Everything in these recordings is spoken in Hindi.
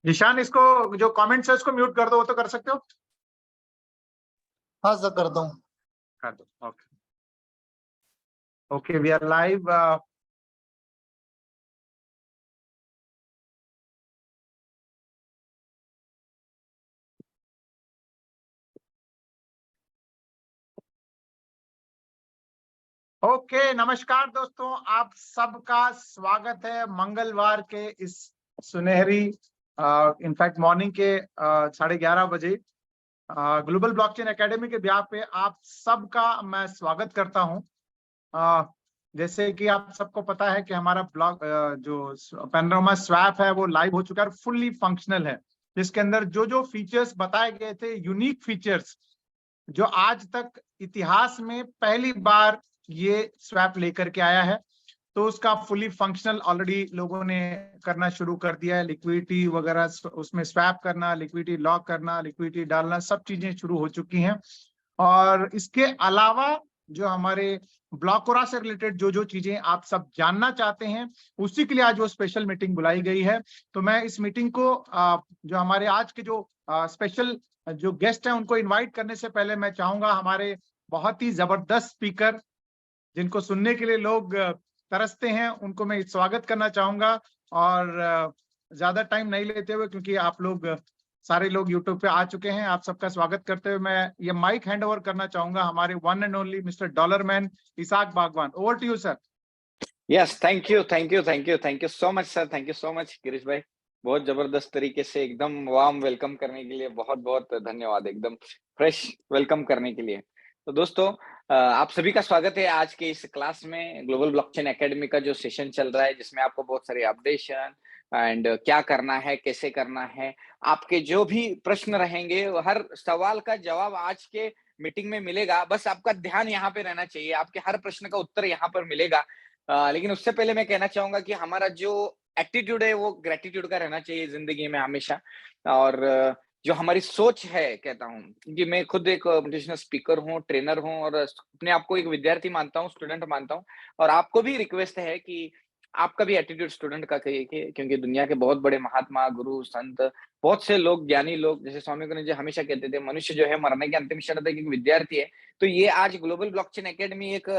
निशान, इसको जो कमेंट्स है उसको म्यूट कर दो, वो तो कर सकते हो? हाँ सर, करता हूँ। कर दो। Okay okay, we are live. Okay, नमस्कार दोस्तों, आप सबका स्वागत है मंगलवार के इस सुनहरी इनफैक्ट मॉर्निंग के 11:30 बजे ग्लोबल ब्लॉकचेन एकेडमी के ब्याह पे आप सबका मैं स्वागत करता हूं। जैसे कि आप सबको पता है कि हमारा ब्लॉग जो पैनोरामा स्वैप है वो लाइव हो चुका है, फुल्ली फंक्शनल है, जिसके अंदर जो जो फीचर्स बताए गए थे, यूनिक फीचर्स जो आज तक इतिहास में पहली बार ये स्वैप लेकर के आया है, तो उसका फुली फंक्शनल ऑलरेडी लोगों ने करना शुरू कर दिया है। लिक्विडिटी वगैरह उसमें स्वैप करना, लिक्विडिटी लॉक करना, लिक्विडिटी डालना, सब चीजें शुरू हो चुकी हैं। और इसके अलावा जो हमारे ब्लॉकोरा से रिलेटेड जो जो चीजें आप सब जानना चाहते हैं, उसी के लिए आज वो स्पेशल मीटिंग बुलाई गई है। तो मैं इस मीटिंग को जो हमारे आज के जो स्पेशल जो गेस्ट हैं उनको इनवाइट करने से पहले मैं चाहूंगा हमारे बहुत ही जबरदस्त स्पीकर, जिनको सुनने के लिए लोग तरसते हैं, उनको मैं स्वागत करना चाहूंगा। और ज्यादा टाइम नहीं लेते हुए, क्योंकि आप लोग सारे लोग यूट्यूब पे आ चुके हैं, आप सबका स्वागत करते हुए मैं ये माइक हैंड ओवर करना चाहूंगा हमारे one and only mister Dollarman Ishaq Bagwan. Over to you sir. Yes, thank you so much sir, thank you so much Girish भाई। बहुत जबरदस्त तरीके से एकदम वार्म वेलकम करने के लिए बहुत बहुत धन्यवाद, एकदम फ्रेश वेलकम करने के लिए। तो दोस्तों, आप सभी का स्वागत है आज के इस क्लास में। ग्लोबल ब्लॉकचेन एकेडमी का जो सेशन चल रहा है, जिसमें आपको बहुत सारे अपडेशन एंड क्या करना है, कैसे करना है, आपके जो भी प्रश्न रहेंगे, हर सवाल का जवाब आज के मीटिंग में मिलेगा। बस आपका ध्यान यहाँ पे रहना चाहिए, आपके हर प्रश्न का उत्तर यहाँ पर मिलेगा। लेकिन उससे पहले मैं कहना चाहूंगा कि हमारा जो एटीट्यूड है वो ग्रेटिट्यूड का रहना चाहिए जिंदगी में हमेशा। और जो हमारी सोच है, कहता हूँ कि मैं खुद एक मोटिवेशनल स्पीकर हूँ, ट्रेनर हूँ, और अपने आप को एक विद्यार्थी मानता हूँ, स्टूडेंट मानता हूँ। और आपको भी रिक्वेस्ट है कि आपका भी एटीट्यूड स्टूडेंट का कहिए, क्योंकि दुनिया के बहुत बड़े महात्मा, गुरु, संत, बहुत से लोग, ज्ञानी लोग, जैसे स्वामी गुरु जी हमेशा कहते थे, मनुष्य जो है मरने के अंतिम क्षण तक एक विद्यार्थी है। तो ये आज ग्लोबल ब्लॉकचेन एकेडमी एक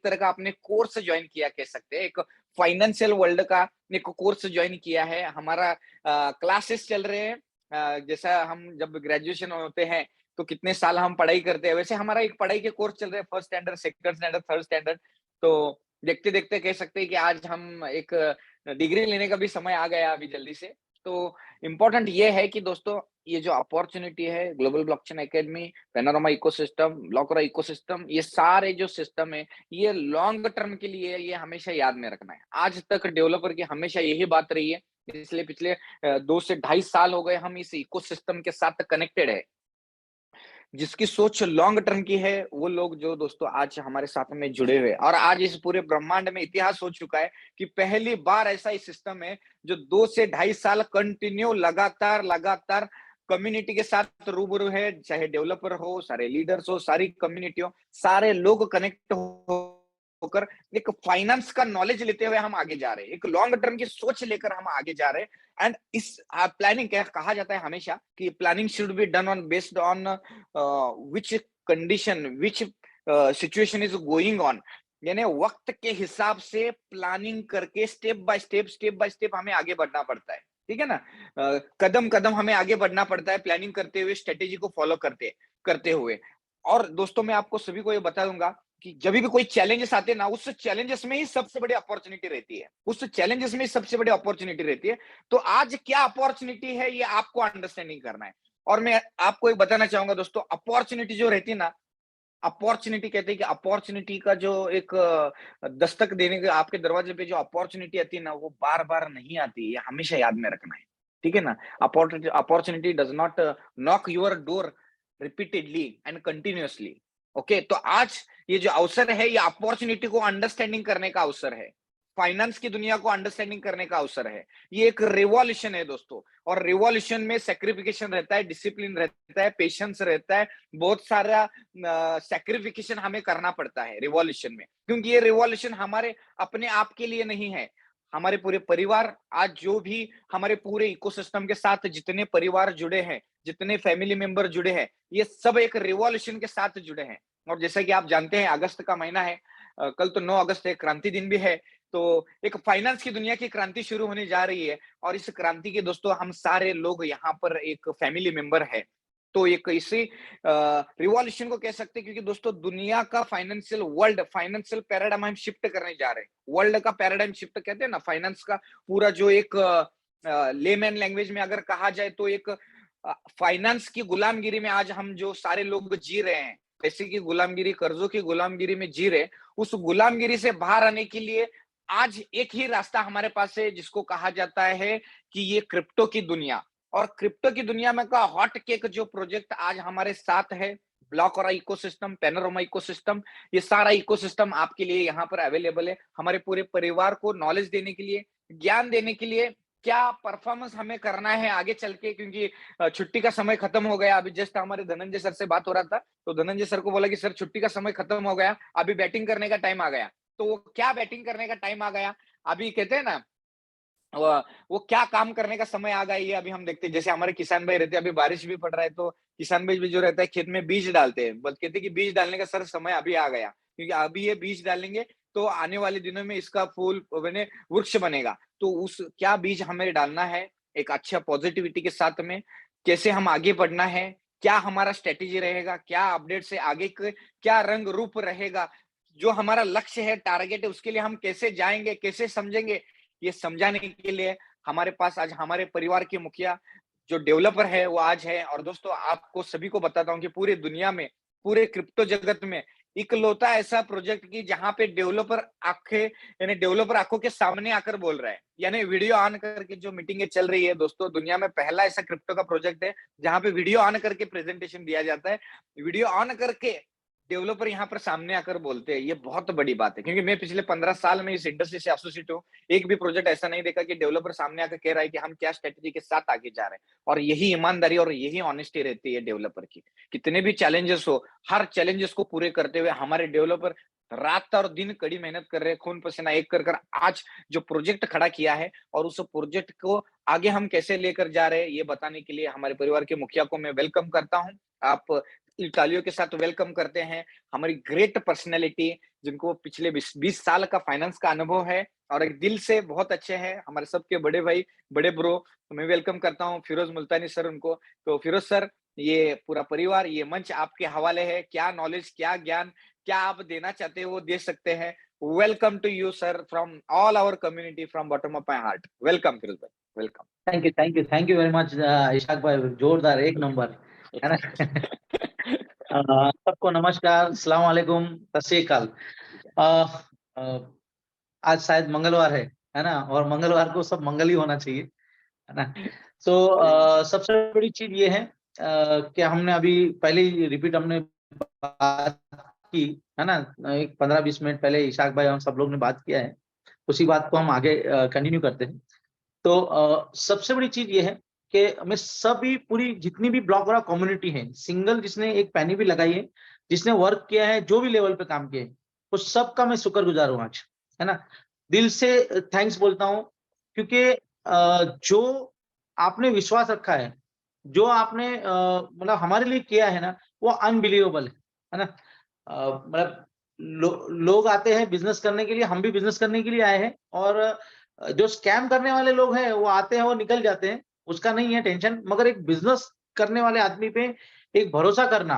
तरह का आपने कोर्स ज्वाइन किया, कह सकते हैं, एक फाइनेंशियल वर्ल्ड का एक कोर्स ज्वाइन किया है। हमारा क्लासेस चल रहे हैं। जैसा हम जब ग्रेजुएशन होते हैं तो कितने साल हम पढ़ाई करते हैं, वैसे हमारा एक पढ़ाई के कोर्स चल रहे हैं, first standard, second standard, third standard. तो देखते देखते कह सकते हैं कि आज हम एक डिग्री लेने का भी समय आ गया अभी जल्दी से। तो इम्पोर्टेंट ये है कि दोस्तों, ये जो अपॉर्चुनिटी है, global blockchain academy, Panorama ecosystem, Blockora ecosystem, ये सारे जो सिस्टम है, ये लॉन्ग टर्म के लिए, ये हमेशा याद में रखना है। आज तक डेवलपर की हमेशा यही बात रही है, इसलिए पिछले 2 से 2.5 साल हो गए हम इस इकोसिस्टम के साथ कनेक्टेड है। जिसकी सोच लॉन्ग टर्म की है, वो लोग जो दोस्तों आज हमारे साथ में जुड़े हुए, और आज इस पूरे ब्रह्मांड में इतिहास हो चुका है कि पहली बार ऐसा ही सिस्टम है जो 2 से 2.5 साल कंटिन्यू लगातार कम्युनिटी के साथ रूबरू है। चाहे डेवलपर हो, सारे लीडर्स हो, सारी कम्युनिटी हो, सारे लोग कनेक्ट होकर एक फाइनेंस का नॉलेज लेते हुए हम आगे जा रहे हैं, एक लॉन्ग टर्म की सोच लेकर हम आगे जा रहे हैं। एंड इस प्लानिंग कहा जाता है हमेशा कि planning should be done on based on which condition, which situation is going on, यानी वक्त के हिसाब से प्लानिंग करके स्टेप बाय स्टेप हमें आगे बढ़ना पड़ता है। ठीक है ना? कदम कदम हमें आगे बढ़ना पड़ता है, प्लानिंग करते हुए, स्ट्रेटेजी को फॉलो करते करते हुए। और दोस्तों, मैं आपको सभी को ये बता दूंगा कि जब भी कोई चैलेंजेस आते हैं ना, उस चैलेंजेस में ही सबसे बड़ी अपॉर्चुनिटी रहती है, उस चैलेंजेस में ही सबसे बड़ी अपॉर्चुनिटी रहती है। तो आज क्या अपॉर्चुनिटी है, ये आपको अंडरस्टैंडिंग करना है। और मैं आपको एक बताना चाहूंगा दोस्तों, अपॉर्चुनिटी जो रहती है ना, अपॉर्चुनिटी कहते हैं कि अपॉर्चुनिटी का जो एक दस्तक देने के आपके दरवाजे पे जो अपॉर्चुनिटी आती है ना, वो बार बार नहीं आती, ये हमेशा याद में रखना है। ठीक है ना? Opportunity does not knock your door repeatedly and continuously. Okay, तो आज ये जो अवसर है, ये अपॉर्चुनिटी को अंडरस्टैंडिंग करने का अवसर है, फाइनेंस की दुनिया को अंडरस्टैंडिंग करने का अवसर है। ये एक रिवॉल्यूशन है दोस्तों, और रिवॉल्यूशन में सैक्रिफिकेशन रहता है, डिसिप्लिन रहता है, पेशेंस रहता है, बहुत सारा सैक्रिफिकेशन हमें करना पड़ता है रिवॉल्यूशन में, क्योंकि ये रिवॉल्यूशन हमारे अपने आप के लिए नहीं है, हमारे पूरे परिवार, आज जो भी हमारे पूरे इकोसिस्टम के साथ जितने परिवार जुड़े हैं, जितने फैमिली मेंबर जुड़े हैं, ये सब एक रिवॉल्यूशन के साथ जुड़े हैं। और जैसा कि आप जानते हैं, अगस्त का महीना है, कल तो 9 अगस्त है, क्रांति दिन भी है। तो एक फाइनेंस की दुनिया की क्रांति शुरू होने जा रही है, और इस क्रांति के दोस्तों हम सारे लोग यहाँ पर एक फैमिली मेंबर है। तो एक इसी रिवॉल्यूशन को कह सकते हैं, क्योंकि दोस्तों दुनिया का फाइनेंशियल पैराडाइम हम शिफ्ट करने जा रहे हैं। वर्ल्ड का पैराडाइम शिफ्ट कहते हैं ना, फाइनेंस का पूरा जो एक लेमैन लैंग्वेज में अगर कहा जाए तो एक फाइनेंस की गुलामगिरी में आज हम जो सारे लोग जी रहे हैं, पैसे की गुलामगिरी, कर्जों की गुलामगिरी में जी रहे, उस गुलामगिरी से बाहर आने के लिए आज एक ही रास्ता हमारे पास है, जिसको कहा जाता है कि ये क्रिप्टो की दुनिया। और क्रिप्टो की दुनिया में का हॉट केक जो प्रोजेक्ट आज हमारे साथ है, ब्लॉक और इकोसिस्टम, पैनोरामा इकोसिस्टम, ये सारा इकोसिस्टम आपके लिए यहाँ पर अवेलेबल है। हमारे पूरे परिवार को नॉलेज देने के लिए, ज्ञान देने के लिए, क्या परफॉर्मेंस हमें करना है आगे चल के, क्योंकि छुट्टी का समय खत्म हो गया। अभी जस्ट हमारे धनंजय सर से बात हो रहा था, तो धनंजय सर को बोला कि सर छुट्टी का समय खत्म हो गया, अभी बैटिंग करने का टाइम आ गया। तो वो क्या बैटिंग करने का टाइम आ गया, अभी कहते हैं ना, वो क्या काम करने का समय आ गया, ये अभी हम देखते हैं। जैसे हमारे किसान भाई रहते हैं, अभी बारिश भी पड़ रहा है, तो किसान भाई भी जो रहता है खेत में बीज डालते हैं, बस कहते हैं कि बीज डालने का सर समय अभी आ गया, क्योंकि अभी ये बीज डालेंगे तो आने वाले दिनों में इसका फूल बने वृक्ष बनेगा। तो उस क्या बीज हमें डालना है, एक अच्छा पॉजिटिविटी के साथ में, कैसे हम आगे बढ़ना है, क्या हमारा स्ट्रेटेजी रहेगा, क्या अपडेट से आगे क्या रंग रूप रहेगा, जो हमारा लक्ष्य है, टारगेट है, उसके लिए हम कैसे जाएंगे, कैसे समझेंगे, ये समझाने के लिए हमारे पास आज हमारे परिवार के मुखिया जो डेवलपर है वो आज है। और दोस्तों आपको सभी को बताता हूँ कि पूरी दुनिया में, पूरे क्रिप्टो जगत में इकलौता ऐसा प्रोजेक्ट की जहां पे डेवलपर आंखों के सामने आकर बोल रहा है, यानी वीडियो ऑन करके जो मीटिंग चल रही है दोस्तों, दुनिया में पहला ऐसा क्रिप्टो का प्रोजेक्ट है जहां पे वीडियो ऑन करके प्रेजेंटेशन दिया जाता है, वीडियो ऑन करके डेवलपर यहाँ पर सामने आकर बोलते हैं। ये बहुत बड़ी बात है, क्योंकि मैं पिछले 15 साल में इस इंडस्ट्री से एसोसिएट हूँ, एक भी प्रोजेक्ट ऐसा नहीं देखा कि डेवलपर सामने आकर कह रहा है कि हम क्या स्ट्रेटेजी के साथ आगे जा रहे हैं। और यही ईमानदारी और यही ऑनेस्टी रहती है डेवलपर की। कितने भी चैलेंजेस हो, हर चैलेंजेस को पूरे करते हुए हमारे डेवलपर रात और दिन कड़ी मेहनत कर रहे हैं, खून पसीना एक कर आज जो प्रोजेक्ट खड़ा किया है, और उस प्रोजेक्ट को आगे हम कैसे लेकर जा रहे हैं, ये बताने के लिए हमारे परिवार के मुखिया को मैं वेलकम करता हूँ। आप तालियों के साथ वेलकम करते हैं हमारी ग्रेट पर्सनैलिटी, जिनको पिछले 20 साल का फाइनेंस का अनुभव है और एक दिल से बहुत अच्छे हैं, हमारे सबके बड़े भाई, बड़े ब्रो। तो मैं वेलकम करता हूँ फिरोज मुल्तानी सर उनको। तो फिरोज सर, ये पूरा परिवार, ये मंच आपके हवाले है। क्या नॉलेज, क्या ज्ञान, क्या आप देना चाहते हैं वो दे सकते हैं। Welcome to you sir, from all our community, from bottom of my heart. Welcome Firoz भाई, welcome. Thank you very much Ishaq भाई, जोरदार, एक नंबर, है ना। सबको नमस्कार, अस्सलाम वालेकुम, सत श्री अकाल। आज शायद मंगलवार है ना, और मंगलवार को सब मंगल ही होना चाहिए, है ना। तो सबसे बड़ी चीज ये है कि हमने अभी पहले ही रिपीट हमने बात की, है ना, एक 15-20 मिनट पहले इशाक भाई हम सब लोग ने बात किया है, उसी बात को हम आगे कंटिन्यू करते हैं। तो सबसे बड़ी चीज ये है कि हमें सभी, पूरी जितनी भी ब्लॉक वाला कम्युनिटी है, सिंगल जिसने एक पैनी भी लगाई है, जिसने वर्क किया है, जो भी लेवल पे काम किया है, उस सबका मैं शुक्रगुजार हूँ आज, है ना। दिल से थैंक्स बोलता हूँ, क्योंकि जो आपने विश्वास रखा है, जो आपने मतलब हमारे लिए किया है ना, वो अनबिलीवेबल है ना। मतलब लोग आते हैं बिजनेस करने के लिए, हम भी बिजनेस करने के लिए आए हैं, और जो स्कैम करने वाले लोग हैं वो आते हैं, वो निकल जाते हैं, उसका नहीं है टेंशन। मगर एक बिजनेस करने वाले आदमी पे एक भरोसा करना,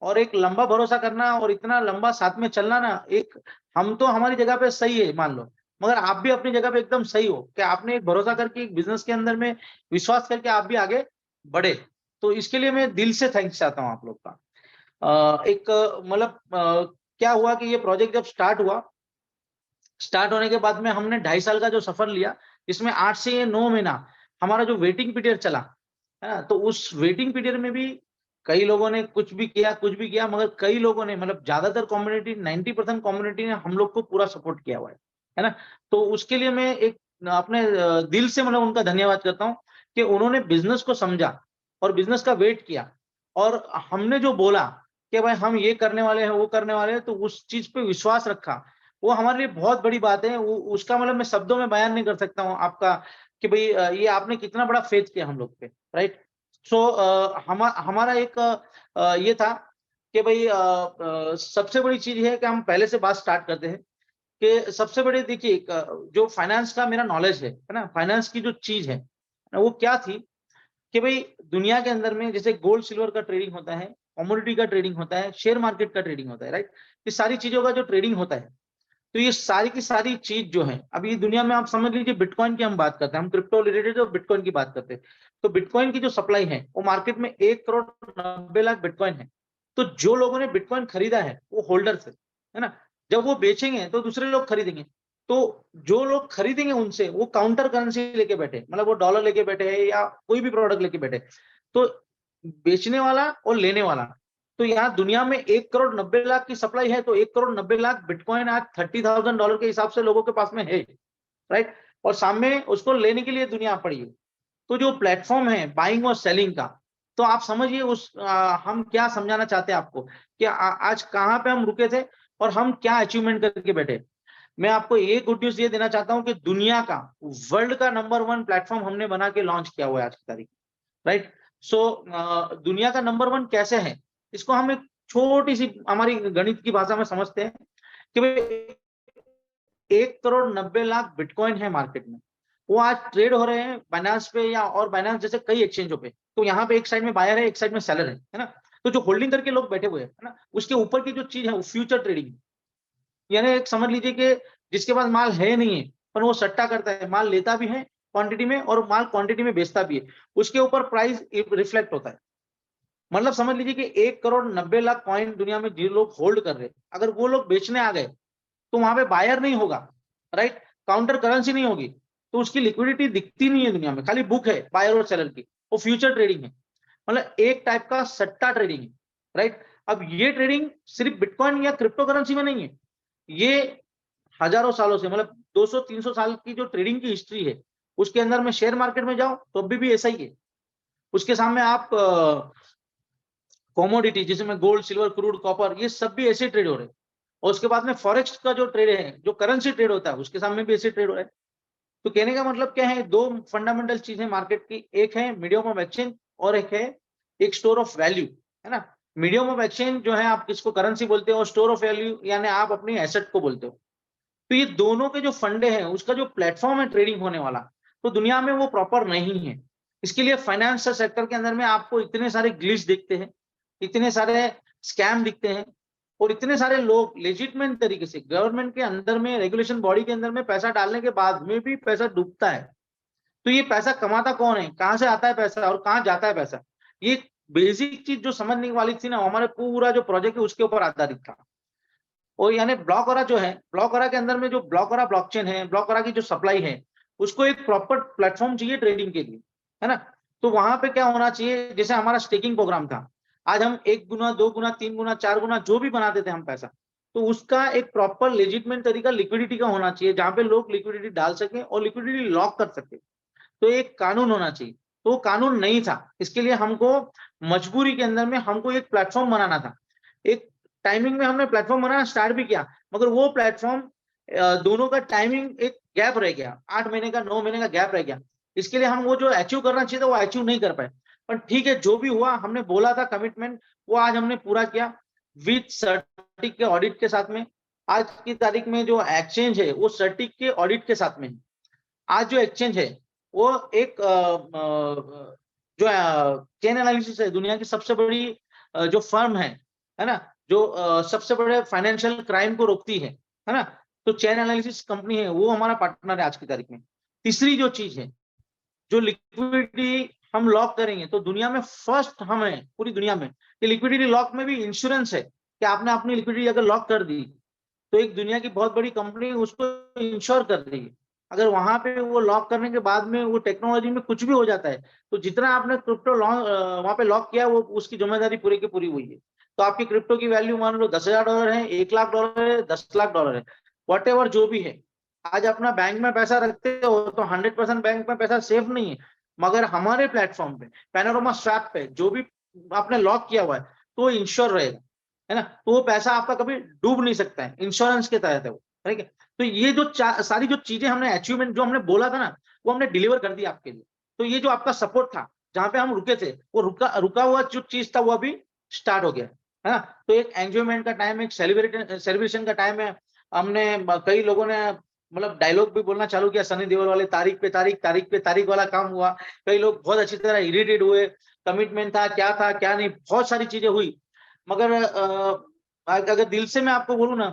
और एक लंबा भरोसा करना, और इतना लंबा साथ में चलना ना, एक हम तो हमारी जगह पे सही है मान लो, मगर आप भी अपनी जगह पे एकदम सही हो कि आपने एक भरोसा करके एक बिजनेस के अंदर में विश्वास करके आप भी आगे बढ़े। तो इसके लिए मैं दिल से थैंक्स चाहता हूँ आप लोग का। एक मतलब क्या हुआ कि ये प्रोजेक्ट जब स्टार्ट होने के बाद में हमने 2.5 साल का जो सफर लिया, इसमें 8 से 9 महीना हमारा जो वेटिंग पीरियड चला, है ना। तो उस वेटिंग पीरियड में भी कई लोगों ने कुछ भी किया, मगर कई लोगों ने, मतलब ज्यादातर कम्युनिटी, 90% कम्युनिटी ने हम लोग को पूरा सपोर्ट किया हुआ है ना। तो उसके लिए मैं एक अपने दिल से मतलब उनका धन्यवाद करता हूँ कि उन्होंने बिजनेस को समझा और बिजनेस का वेट किया, और हमने जो बोला कि भाई हम ये करने वाले हैं, वो करने वाले हैं, तो उस चीज पे विश्वास रखा, वो हमारे लिए बहुत बड़ी बात है। उसका मतलब मैं शब्दों में बयान नहीं कर सकता हूँ आपका कि भाई ये आपने कितना बड़ा फेथ किया हम लोग पे, राइट। सो हमारा एक ये था कि भाई सबसे बड़ी चीज है कि हम पहले से बात स्टार्ट करते हैं कि सबसे बड़े देखिए जो फाइनेंस का मेरा नॉलेज है ना, फाइनेंस की जो चीज है वो क्या थी कि भाई दुनिया के अंदर में जैसे गोल्ड सिल्वर का ट्रेडिंग होता है, कमोडिटी का ट्रेडिंग होता है, शेयर मार्केट का ट्रेडिंग होता है, राइट। ये सारी चीजों का जो ट्रेडिंग होता है, तो ये सारी की सारी चीज जो है अभी दुनिया में, आप समझ लीजिए बिटकॉइन की हम बात करते हैं, हम क्रिप्टो रिलेटेड और बिटकॉइन की बात करते हैं, तो बिटकॉइन की जो सप्लाई है वो मार्केट में 1,90,00,000 बिटकॉइन है। तो जो लोगों ने बिटकॉइन खरीदा है वो होल्डर्स है ना, जब वो बेचेंगे तो दूसरे लोग खरीदेंगे, तो जो लोग खरीदेंगे उनसे वो काउंटर करेंसी लेके बैठे, मतलब वो डॉलर लेके बैठे है या कोई भी प्रोडक्ट लेके बैठे, तो बेचने वाला और लेने वाला, तो यहाँ दुनिया में 1,90,00,000 की सप्लाई है, तो 1,90,00,000 बिटकॉइन आज $30,000 के हिसाब से लोगों के पास में है, राइट। और सामने उसको लेने के लिए दुनिया पड़ी है। तो जो प्लेटफॉर्म है बाइंग और सेलिंग का, तो आप समझिए हम क्या समझाना चाहते हैं आपको कि आज कहाँ पे हम रुके थे और हम क्या अचीवमेंट करके बैठे। मैं आपको ये गुड न्यूज ये देना चाहता हूँ कि दुनिया का वर्ल्ड का नंबर 1 प्लेटफॉर्म हमने बना के लॉन्च किया हुआ है आज की तारीख, राइट। सो दुनिया का नंबर 1 कैसे है, इसको हम एक छोटी सी हमारी गणित की भाषा में समझते हैं कि भाई 1,90,00,000 बिटकॉइन है मार्केट में, वो आज ट्रेड हो रहे हैं बाइनेंस पे या और बाइनेंस जैसे कई एक्सचेंजों पे। तो यहाँ पे एक साइड में बायर है, एक साइड में सेलर है ना। तो जो होल्डिंग करके लोग बैठे हुए हैं है ना, उसके ऊपर की जो चीज है वो फ्यूचर ट्रेडिंग, यानी एक समझ लीजिए कि जिसके पास माल है नहीं है पर वो सट्टा करता है, माल लेता भी है क्वांटिटी में और माल क्वांटिटी में बेचता भी है, उसके ऊपर प्राइस रिफ्लेक्ट होता है। मतलब समझ लीजिए कि 1,90,00,000 कॉइन दुनिया में जो लोग होल्ड कर रहे हैं, अगर वो लोग बेचने आ गए तो वहां पे बायर नहीं होगा, राइट, काउंटर करेंसी नहीं होगी, तो उसकी लिक्विडिटी दिखती नहीं है दुनिया में, खाली बुक है बायर और सेलर की, वो फ्यूचर ट्रेडिंग है, मतलब एक टाइप का सट्टा ट्रेडिंग है, राइट। अब ये ट्रेडिंग सिर्फ बिटकॉइन या क्रिप्टो करेंसी में नहीं है, ये हजारों सालों से, मतलब 200-300 साल की जो ट्रेडिंग की हिस्ट्री है उसके अंदर में शेयर मार्केट में जाओ तो अभी भी ऐसा ही है। उसके सामने आप कॉमोडिटी जिसमें गोल्ड सिल्वर क्रूड कॉपर ये सब भी ऐसे ट्रेड हो रहे हैं, और उसके बाद में फॉरेक्स का जो ट्रेड है, जो करेंसी ट्रेड होता है, उसके सामने भी ऐसे ट्रेड हो रहा है। तो कहने का मतलब क्या है, 2 फंडामेंटल चीजें मार्केट की, एक है मीडियम ऑफ एक्सचेंज और एक है एक स्टोर ऑफ वैल्यू, है ना। मीडियम ऑफ एक्सचेंज जो है आप किसको करेंसी बोलते हो, और स्टोर ऑफ वैल्यू यानी आप अपनी एसेट को बोलते हो। तो ये दोनों के जो फंडे हैं, उसका जो प्लेटफॉर्म है ट्रेडिंग होने वाला, तो दुनिया में वो प्रॉपर नहीं है। इसके लिए फाइनेंस सेक्टर के अंदर में आपको इतने सारे ग्लिच दिखते हैं, इतने सारे स्कैम दिखते हैं, और इतने सारे लोग लेजिटमेट तरीके से गवर्नमेंट के अंदर में, रेगुलेशन बॉडी के अंदर में पैसा डालने के बाद में भी पैसा डूबता है। तो ये पैसा कमाता कौन है, कहाँ से आता है पैसा और कहाँ जाता है पैसा, ये बेसिक चीज जो समझने वाली थी ना, हमारे पूरा जो प्रोजेक्ट है उसके ऊपर आधारित था। और यानी ब्लॉकरा जो है, ब्लॉकरा के अंदर में जो ब्लॉकरा ब्लॉकचेन है, ब्लॉकरा की जो सप्लाई है, उसको एक प्रॉपर प्लेटफॉर्म चाहिए ट्रेडिंग के लिए, है ना। तो वहां पे क्या होना चाहिए, जैसे हमारा स्टेकिंग प्रोग्राम था, आज हम 1 गुना 2 गुना 3 गुना 4 गुना जो भी बनाते थे हम पैसा, तो उसका एक प्रॉपर लेजिटमेंट तरीका लिक्विडिटी का होना चाहिए, जहां पे लोग लिक्विडिटी डाल सके और लिक्विडिटी लॉक कर सके। तो एक कानून होना चाहिए, तो वो कानून नहीं था। इसके लिए हमको मजबूरी के अंदर में हमको एक प्लेटफॉर्म बनाना था। एक टाइमिंग में हमने प्लेटफॉर्म बनाना स्टार्ट भी किया, मगर वो प्लेटफॉर्म दोनों का टाइमिंग एक गैप रह गया, 8 महीने का 9 महीने का गैप रह गया। इसके लिए हम वो जो अचीव करना चाहिए था वो अचीव नहीं कर पाए, पर ठीक है, जो भी हुआ हमने बोला था कमिटमेंट, वो आज हमने पूरा किया विद सर्टिक के ऑडिट के साथ में। आज की तारीख में जो एक्सचेंज है वो सर्टिक के ऑडिट के साथ में है। आज जो एक्सचेंज है वो एक जो चेन एनालिसिस है, दुनिया की सबसे बड़ी जो फर्म है ना, जो सबसे बड़े फाइनेंशियल क्राइम को रोकती है ना, तो चेन एनालिसिस कंपनी है, वो हमारा पार्टनर है आज की तारीख में। तीसरी जो चीज है, जो लिक्विडिटी हम लॉक करेंगे, तो दुनिया में फर्स्ट हम है पूरी दुनिया में, कि लिक्विडिटी लॉक में भी इंश्योरेंस है कि आपने अपनी लिक्विडिटी अगर लॉक कर दी तो एक दुनिया की बहुत बड़ी कंपनी उसको इंश्योर कर रही है। अगर वहां पे वो लॉक करने के बाद में वो टेक्नोलॉजी में कुछ भी हो जाता है, तो जितना आपने क्रिप्टो वहां पे लॉक किया, वो उसकी जिम्मेदारी पूरी की पूरी हुई है। तो आपकी क्रिप्टो की वैल्यू मान लो $10,000 है, $1,00,000 है, $10,00,000 है, वॉट एवर जो भी है। आज अपना बैंक में पैसा रखते हो तो 100% बैंक में पैसा सेफ नहीं है, मगर हमारे प्लेटफॉर्म पे पैनोरमा स्वैप पे जो भी आपने लॉक किया हुआ है तो इंश्योर रहेगा, है ना। तो वो पैसा आपका कभी डूब नहीं सकता है, इंश्योरेंस के तहत है वो। ठीक है। तो ये जो सारी जो चीजें हमने अचीवमेंट जो हमने बोला था ना, वो हमने डिलीवर कर दिया आपके लिए। तो ये जो आपका सपोर्ट था, जहां पे हम रुके थे, वो रुका हुआ जो चीज था वो अभी स्टार्ट हो गया है ना। तो एक एंजॉयमेंट का टाइम है, एक सेलिब्रेशन का टाइम है। हमने कई लोगों ने मतलब डायलॉग भी बोलना चालू किया, सनी देओल वाले, तारीख पे तारीख वाला काम हुआ। कई लोग बहुत अच्छी तरह इरिटेट हुए, कमिटमेंट था क्या नहीं, बहुत सारी चीजें हुई। मगर अगर दिल से मैं आपको बोलूं ना,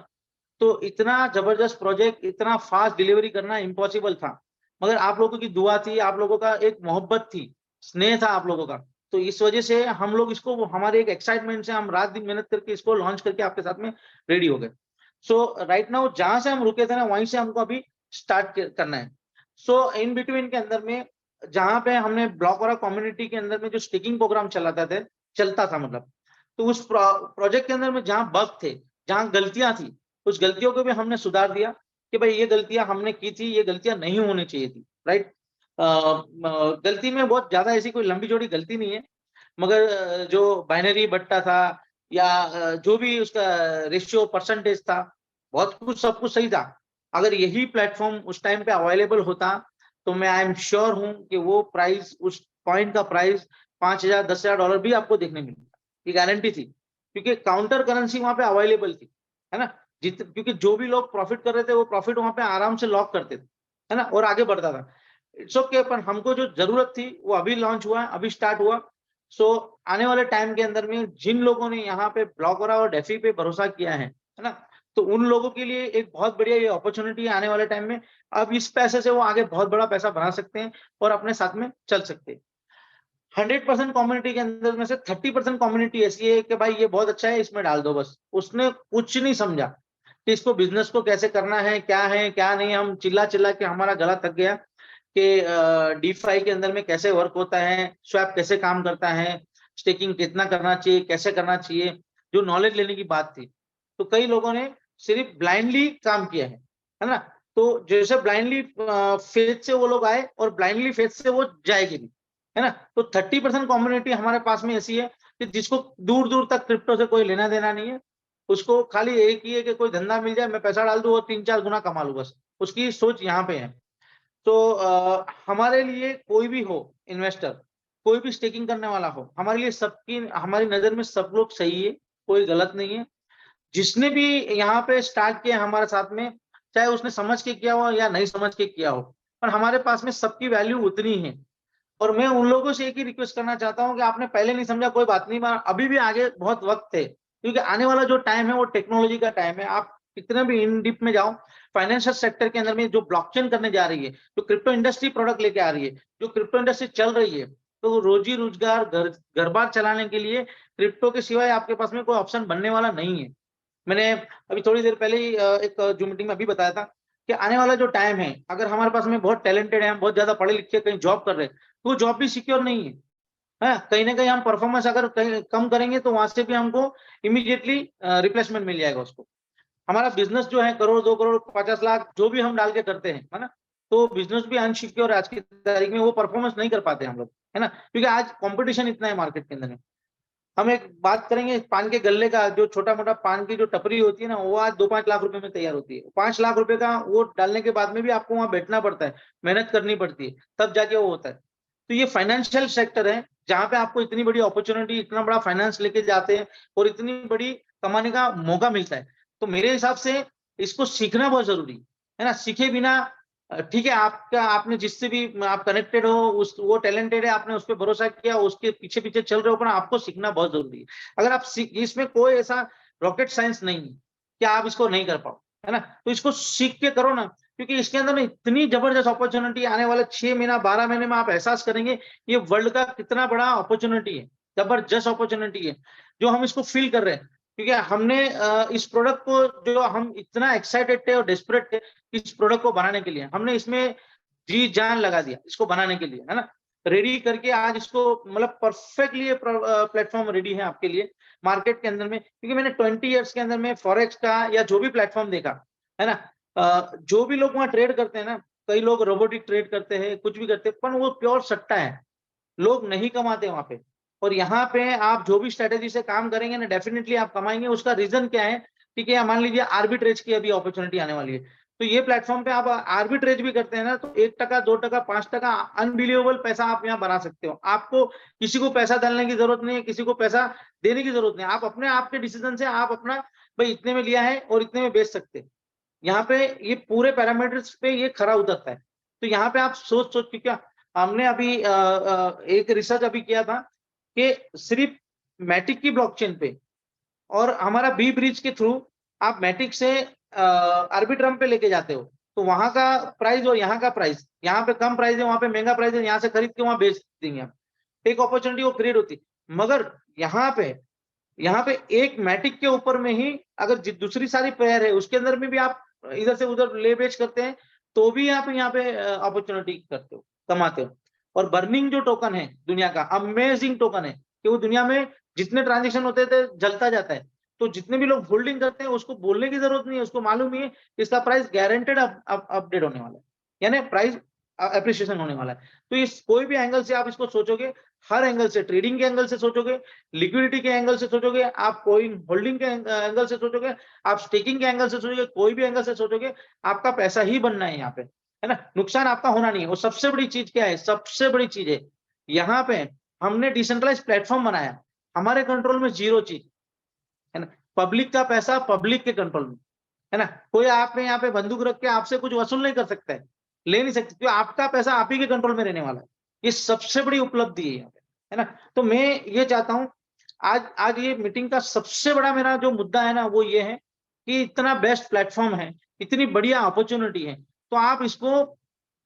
तो इतना जबरदस्त प्रोजेक्ट, इतना फास्ट डिलीवरी करना इम्पॉसिबल था। मगर आप लोगों की दुआ थी, आप लोगों का एक मोहब्बत थी, स्नेह था आप लोगों का। तो इस वजह से हम लोग इसको, हमारे एक एक्साइटमेंट से हम रात दिन मेहनत करके इसको लॉन्च करके आपके साथ में रेडी हो गए। सो राइट नाउ जहां से हम रुके थे ना, वहीं से हमको अभी स्टार्ट करना है। सो इन बिटवीन के अंदर में, जहां पे हमने ब्लॉक और कम्युनिटी के अंदर में जो स्टिकिंग प्रोग्राम चलता था मतलब, तो उस प्रोजेक्ट के अंदर में जहां बग थे, जहां गलतियां थी, उस गलतियों को भी हमने सुधार दिया कि भाई ये गलतियां हमने की थी, ये गलतियां नहीं होनी चाहिए थी, राइट। गलती में बहुत ज्यादा ऐसी कोई लंबी चौड़ी गलती नहीं है, मगर जो बाइनरी बट्टा था या जो भी उसका रेशियो परसेंटेज था, बहुत कुछ सब कुछ सही था। अगर यही प्लेटफॉर्म उस टाइम पे अवेलेबल होता, तो मैं आई एम श्योर हूं कि वो प्राइस, उस पॉइंट का प्राइस 5,000 $10,000 भी आपको देखने मिलेगा, ये गारंटी थी। क्योंकि काउंटर करेंसी वहां पे अवेलेबल थी, है ना। क्योंकि जो भी लोग प्रॉफिट कर रहे थे, वो प्रॉफिट वहां पे आराम से लॉक करते थे, है ना, और आगे बढ़ता था। इट्स ओके, पर हमको जो जरूरत थी वो अभी लॉन्च हुआ है, अभी स्टार्ट हुआ। सो आने वाले टाइम के अंदर में जिन लोगों ने यहाँ पे ब्लॉकरा और डेफी पे भरोसा किया है ना, तो उन लोगों के लिए एक बहुत बढ़िया ये अपॉर्चुनिटी है आने वाले टाइम में। अब इस पैसे से वो आगे बहुत बड़ा पैसा बना सकते हैं और अपने साथ में चल सकते हैं। 100% कम्युनिटी के अंदर में से 30% कम्युनिटी ऐसी है कि भाई ये बहुत अच्छा है, इसमें डाल दो बस। उसने कुछ नहीं समझा कि इसको बिजनेस को कैसे करना है क्या नहीं। हम चिल्ला चिल्ला के हमारा गला थक गया कि डीफाई के अंदर में कैसे वर्क होता है, स्वैप कैसे काम करता है, स्टेकिंग कितना करना चाहिए, कैसे करना चाहिए, जो नॉलेज लेने की बात थी। तो कई लोगों ने सिर्फ ब्लाइंडली काम किया है ना। तो जैसे ब्लाइंडली फेथ से वो लोग आए और ब्लाइंडली फेथ से वो जाएगी भी, है ना। तो 30% कम्युनिटी हमारे पास में ऐसी है कि जिसको दूर दूर तक क्रिप्टो से कोई लेना देना नहीं है। उसको खाली एक ही है कि कोई धंधा मिल जाए, मैं पैसा डाल दूं और 3-4 गुना कमा लूं, बस उसकी सोच यहाँ पे है। तो हमारे लिए कोई भी हो इन्वेस्टर, कोई भी स्टेकिंग करने वाला हो, हमारे लिए सबकी, हमारी नजर में सब लोग सही है, कोई गलत नहीं है। जिसने भी यहाँ पे स्टार्ट किया हमारे साथ में, चाहे उसने समझ के किया हो या नहीं समझ के किया हो, पर हमारे पास में सबकी वैल्यू उतनी है। और मैं उन लोगों से एक ही रिक्वेस्ट करना चाहता हूँ कि आपने पहले नहीं समझा, कोई बात नहीं, अभी भी आगे बहुत वक्त है। क्योंकि आने वाला जो टाइम है वो टेक्नोलॉजी का टाइम है। आप कितने भी इन डीप में जाओ, फाइनेंशियल सेक्टर के अंदर में जो ब्लॉकचेन करने जा रही है, जो क्रिप्टो इंडस्ट्री प्रोडक्ट लेके आ रही है, जो क्रिप्टो इंडस्ट्री चल रही है, तो रोजी रोजगार, घर बार चलाने के लिए क्रिप्टो के सिवाय आपके पास में कोई ऑप्शन बनने वाला नहीं है। मैंने अभी थोड़ी देर पहले ही एक जो मीटिंग में अभी बताया था कि आने वाला जो टाइम है, अगर हमारे पास में बहुत टैलेंटेड है, हम बहुत ज्यादा पढ़े लिखे कहीं जॉब कर रहे हैं, तो जॉब भी सिक्योर नहीं है। कहीं ना कहीं हम परफॉर्मेंस अगर कहीं कम करेंगे, तो वहां से भी हमको इमीडिएटली रिप्लेसमेंट मिल जाएगा उसको। हमारा बिजनेस जो है, करोड़ 2 करोड़ 50 लाख जो भी हम डाल के करते हैं, है ना, तो बिजनेस भी अनसिक्योर आज की तारीख में, वो परफॉर्मेंस नहीं कर पाते हम लोग, है ना। क्योंकि आज कंपटीशन इतना है मार्केट के अंदर में। हम एक बात करेंगे पान के गल्ले का, जो छोटा मोटा पान की जो टपरी होती है ना, वो आज 2-5 लाख रुपए में तैयार होती है। 5 लाख रुपए का वो डालने के बाद में भी आपको वहां बैठना पड़ता है, मेहनत करनी पड़ती है, तब जाके वो होता है। तो ये फाइनेंशियल सेक्टर है जहां पे आपको इतनी बड़ी अपॉर्चुनिटी, इतना बड़ा फाइनेंस लेके जाते हैं और इतनी बड़ी कमाने का मौका मिलता है। तो मेरे हिसाब से इसको सीखना बहुत जरूरी है ना। सीखे बिना, ठीक है, आपका, आपने जिससे भी आप कनेक्टेड हो, उस वो टैलेंटेड है, आपने उस पर भरोसा किया, उसके पीछे पीछे चल रहे हो, पर आपको सीखना बहुत जरूरी है। अगर आप इसमें कोई ऐसा रॉकेट साइंस नहीं है कि आप इसको नहीं कर पाओ, है ना। तो इसको सीख के करो ना, क्योंकि इसके अंदर में इतनी जबरदस्त अपॉर्चुनिटी आने वाले 6 महीना 12 महीने में आप एहसास करेंगे ये वर्ल्ड का कितना बड़ा अपॉर्चुनिटी है, जबरदस्त अपॉर्चुनिटी है, जो हम इसको फील कर रहे हैं। क्योंकि हमने इस प्रोडक्ट को, जो हम इतना एक्साइटेड थे और डेस्परेट थे इस प्रोडक्ट को बनाने के लिए, हमने इसमें जी जान लगा दिया इसको बनाने के लिए, है ना। रेडी करके आज इसको मतलब परफेक्टली प्लेटफॉर्म रेडी है आपके लिए मार्केट के अंदर में। क्योंकि मैंने 20 इयर्स के अंदर में फॉरेक्स का या जो भी प्लेटफॉर्म देखा है ना, जो भी लोग वहां ट्रेड करते हैं ना, कई लोग रोबोटिक ट्रेड करते हैं, कुछ भी करते हैं, पर वो प्योर सट्टा है, लोग नहीं कमाते वहां पे। और यहाँ पे आप जो भी स्ट्रेटेजी से काम करेंगे ना, डेफिनेटली आप कमाएंगे। उसका रीजन क्या है ठीक है, या मान लीजिए आर्बिट्रेज की अभी अपॉर्चुनिटी आने वाली है, तो ये प्लेटफॉर्म पे आप आर्बिट्रेज भी करते हैं ना, तो 1%, 2%, 5% अनबिलीवेबल पैसा आप यहाँ बना सकते हो। आपको किसी को पैसा डालने की जरूरत नहीं है, किसी को पैसा देने की जरूरत नहीं है। आप अपने आप के डिसीजन से आप अपना भाई इतने में लिया है और इतने में बेच सकते हैं। यहाँ पे ये पूरे पैरामीटर्स पे ये खरा उतरता है। तो यहाँ पे आप सोच के क्या, हमने अभी एक रिसर्च अभी किया था कि सिर्फ मैटिक की ब्लॉकचेन पे और हमारा बी ब्रिज के थ्रू आप मैटिक से आर्बिट्रम पे लेके जाते हो, तो वहां का प्राइस और यहाँ का प्राइस, यहाँ पे कम प्राइस है, वहां पे महंगा प्राइस है, यहाँ से खरीद के वहां बेच देंगे आप। एक अपॉर्चुनिटी वो क्रिएट होती। मगर यहाँ पे एक मैटिक के ऊपर में ही अगर दूसरी सारी पेयर है उसके अंदर में भी आप इधर से उधर ले बेच करते हैं, तो भी आप यहाँ पे अपॉर्चुनिटी करते हो, कमाते हो। और बर्निंग जो टोकन है दुनिया का, अमेजिंग टोकन है कि वो दुनिया में जितने ट्रांजेक्शन होते थे जलता जाता है। तो जितने भी लोग होल्डिंग करते हैं उसको बोलने की जरूरत नहीं है, उसको मालूम ही है इसका प्राइस गारंटेड अपडेट होने वाला है, यानी प्राइस अप्रिसिएशन होने वाला है। तो इस कोई भी एंगल से आप इसको सोचोगे, हर एंगल से, ट्रेडिंग के एंगल से सोचोगे, लिक्विडिटी के एंगल से सोचोगे, आप कोई होल्डिंग के एंगल से सोचोगे, आप स्टेकिंग के एंगल से सोचोगे, कोई भी एंगल से सोचोगे, आपका पैसा ही बनना है यहाँ पे, है ना, नुकसान आपका होना नहीं है। और सबसे बड़ी चीज क्या है, सबसे बड़ी चीज है यहाँ पे हमने डिसेंट्रलाइज प्लेटफॉर्म बनाया, हमारे कंट्रोल में जीरो चीज, है ना, पब्लिक का पैसा पब्लिक के कंट्रोल में, है ना, कोई आप में यहाँ पे बंदूक रख के आपसे कुछ वसूल नहीं कर सकता है, ले नहीं सकते, क्योंकि आपका पैसा आप ही के कंट्रोल में रहने वाला है। ये सबसे बड़ी उपलब्धि है यहाँ पे, है ना। तो मैं ये चाहता हूँ आज ये मीटिंग का सबसे बड़ा मेरा जो मुद्दा है ना, वो ये है कि इतना बेस्ट प्लेटफॉर्म है, इतनी बढ़िया अपॉर्चुनिटी है, तो आप इसको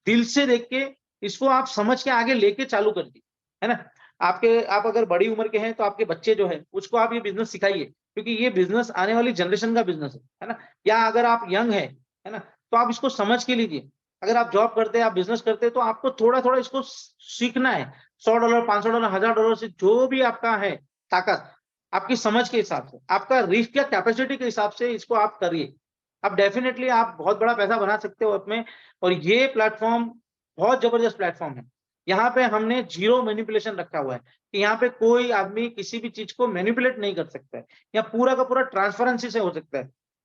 दिल से देख के, इसको आप समझ के आगे लेके चालू कर दी, है ना। आप अगर बड़ी उम्र के हैं तो आपके बच्चे जो है उसको आप ये बिजनेस सिखाइए, क्योंकि ये बिजनेस आने वाली जनरेशन का बिजनेस है ना। या अगर आप यंग है ना, तो आप इसको समझ के लीजिए। अगर आप जॉब करते हैं, आप बिजनेस करते हैं, तो आपको थोड़ा थोड़ा इसको सीखना है। $100, $500, $1000 से जो भी आपका है ताकत, आपकी समझ के हिसाब से, आपका रिस्क या कैपेसिटी के हिसाब से इसको आप करिए। अब डेफिनेटली आप बहुत बड़ा पैसा बना सकते हो अपने। और ये प्लेटफॉर्म बहुत जबरदस्त प्लेटफॉर्म है। यहाँ पे हमने जीरो मैनिपुलेशन रखा हुआ है कि यहाँ पे कोई आदमी किसी भी चीज को मैनिपुलेट नहीं कर सकता है। यहाँ पूरा का पूरा ट्रांसपेरेंसी से हो सकता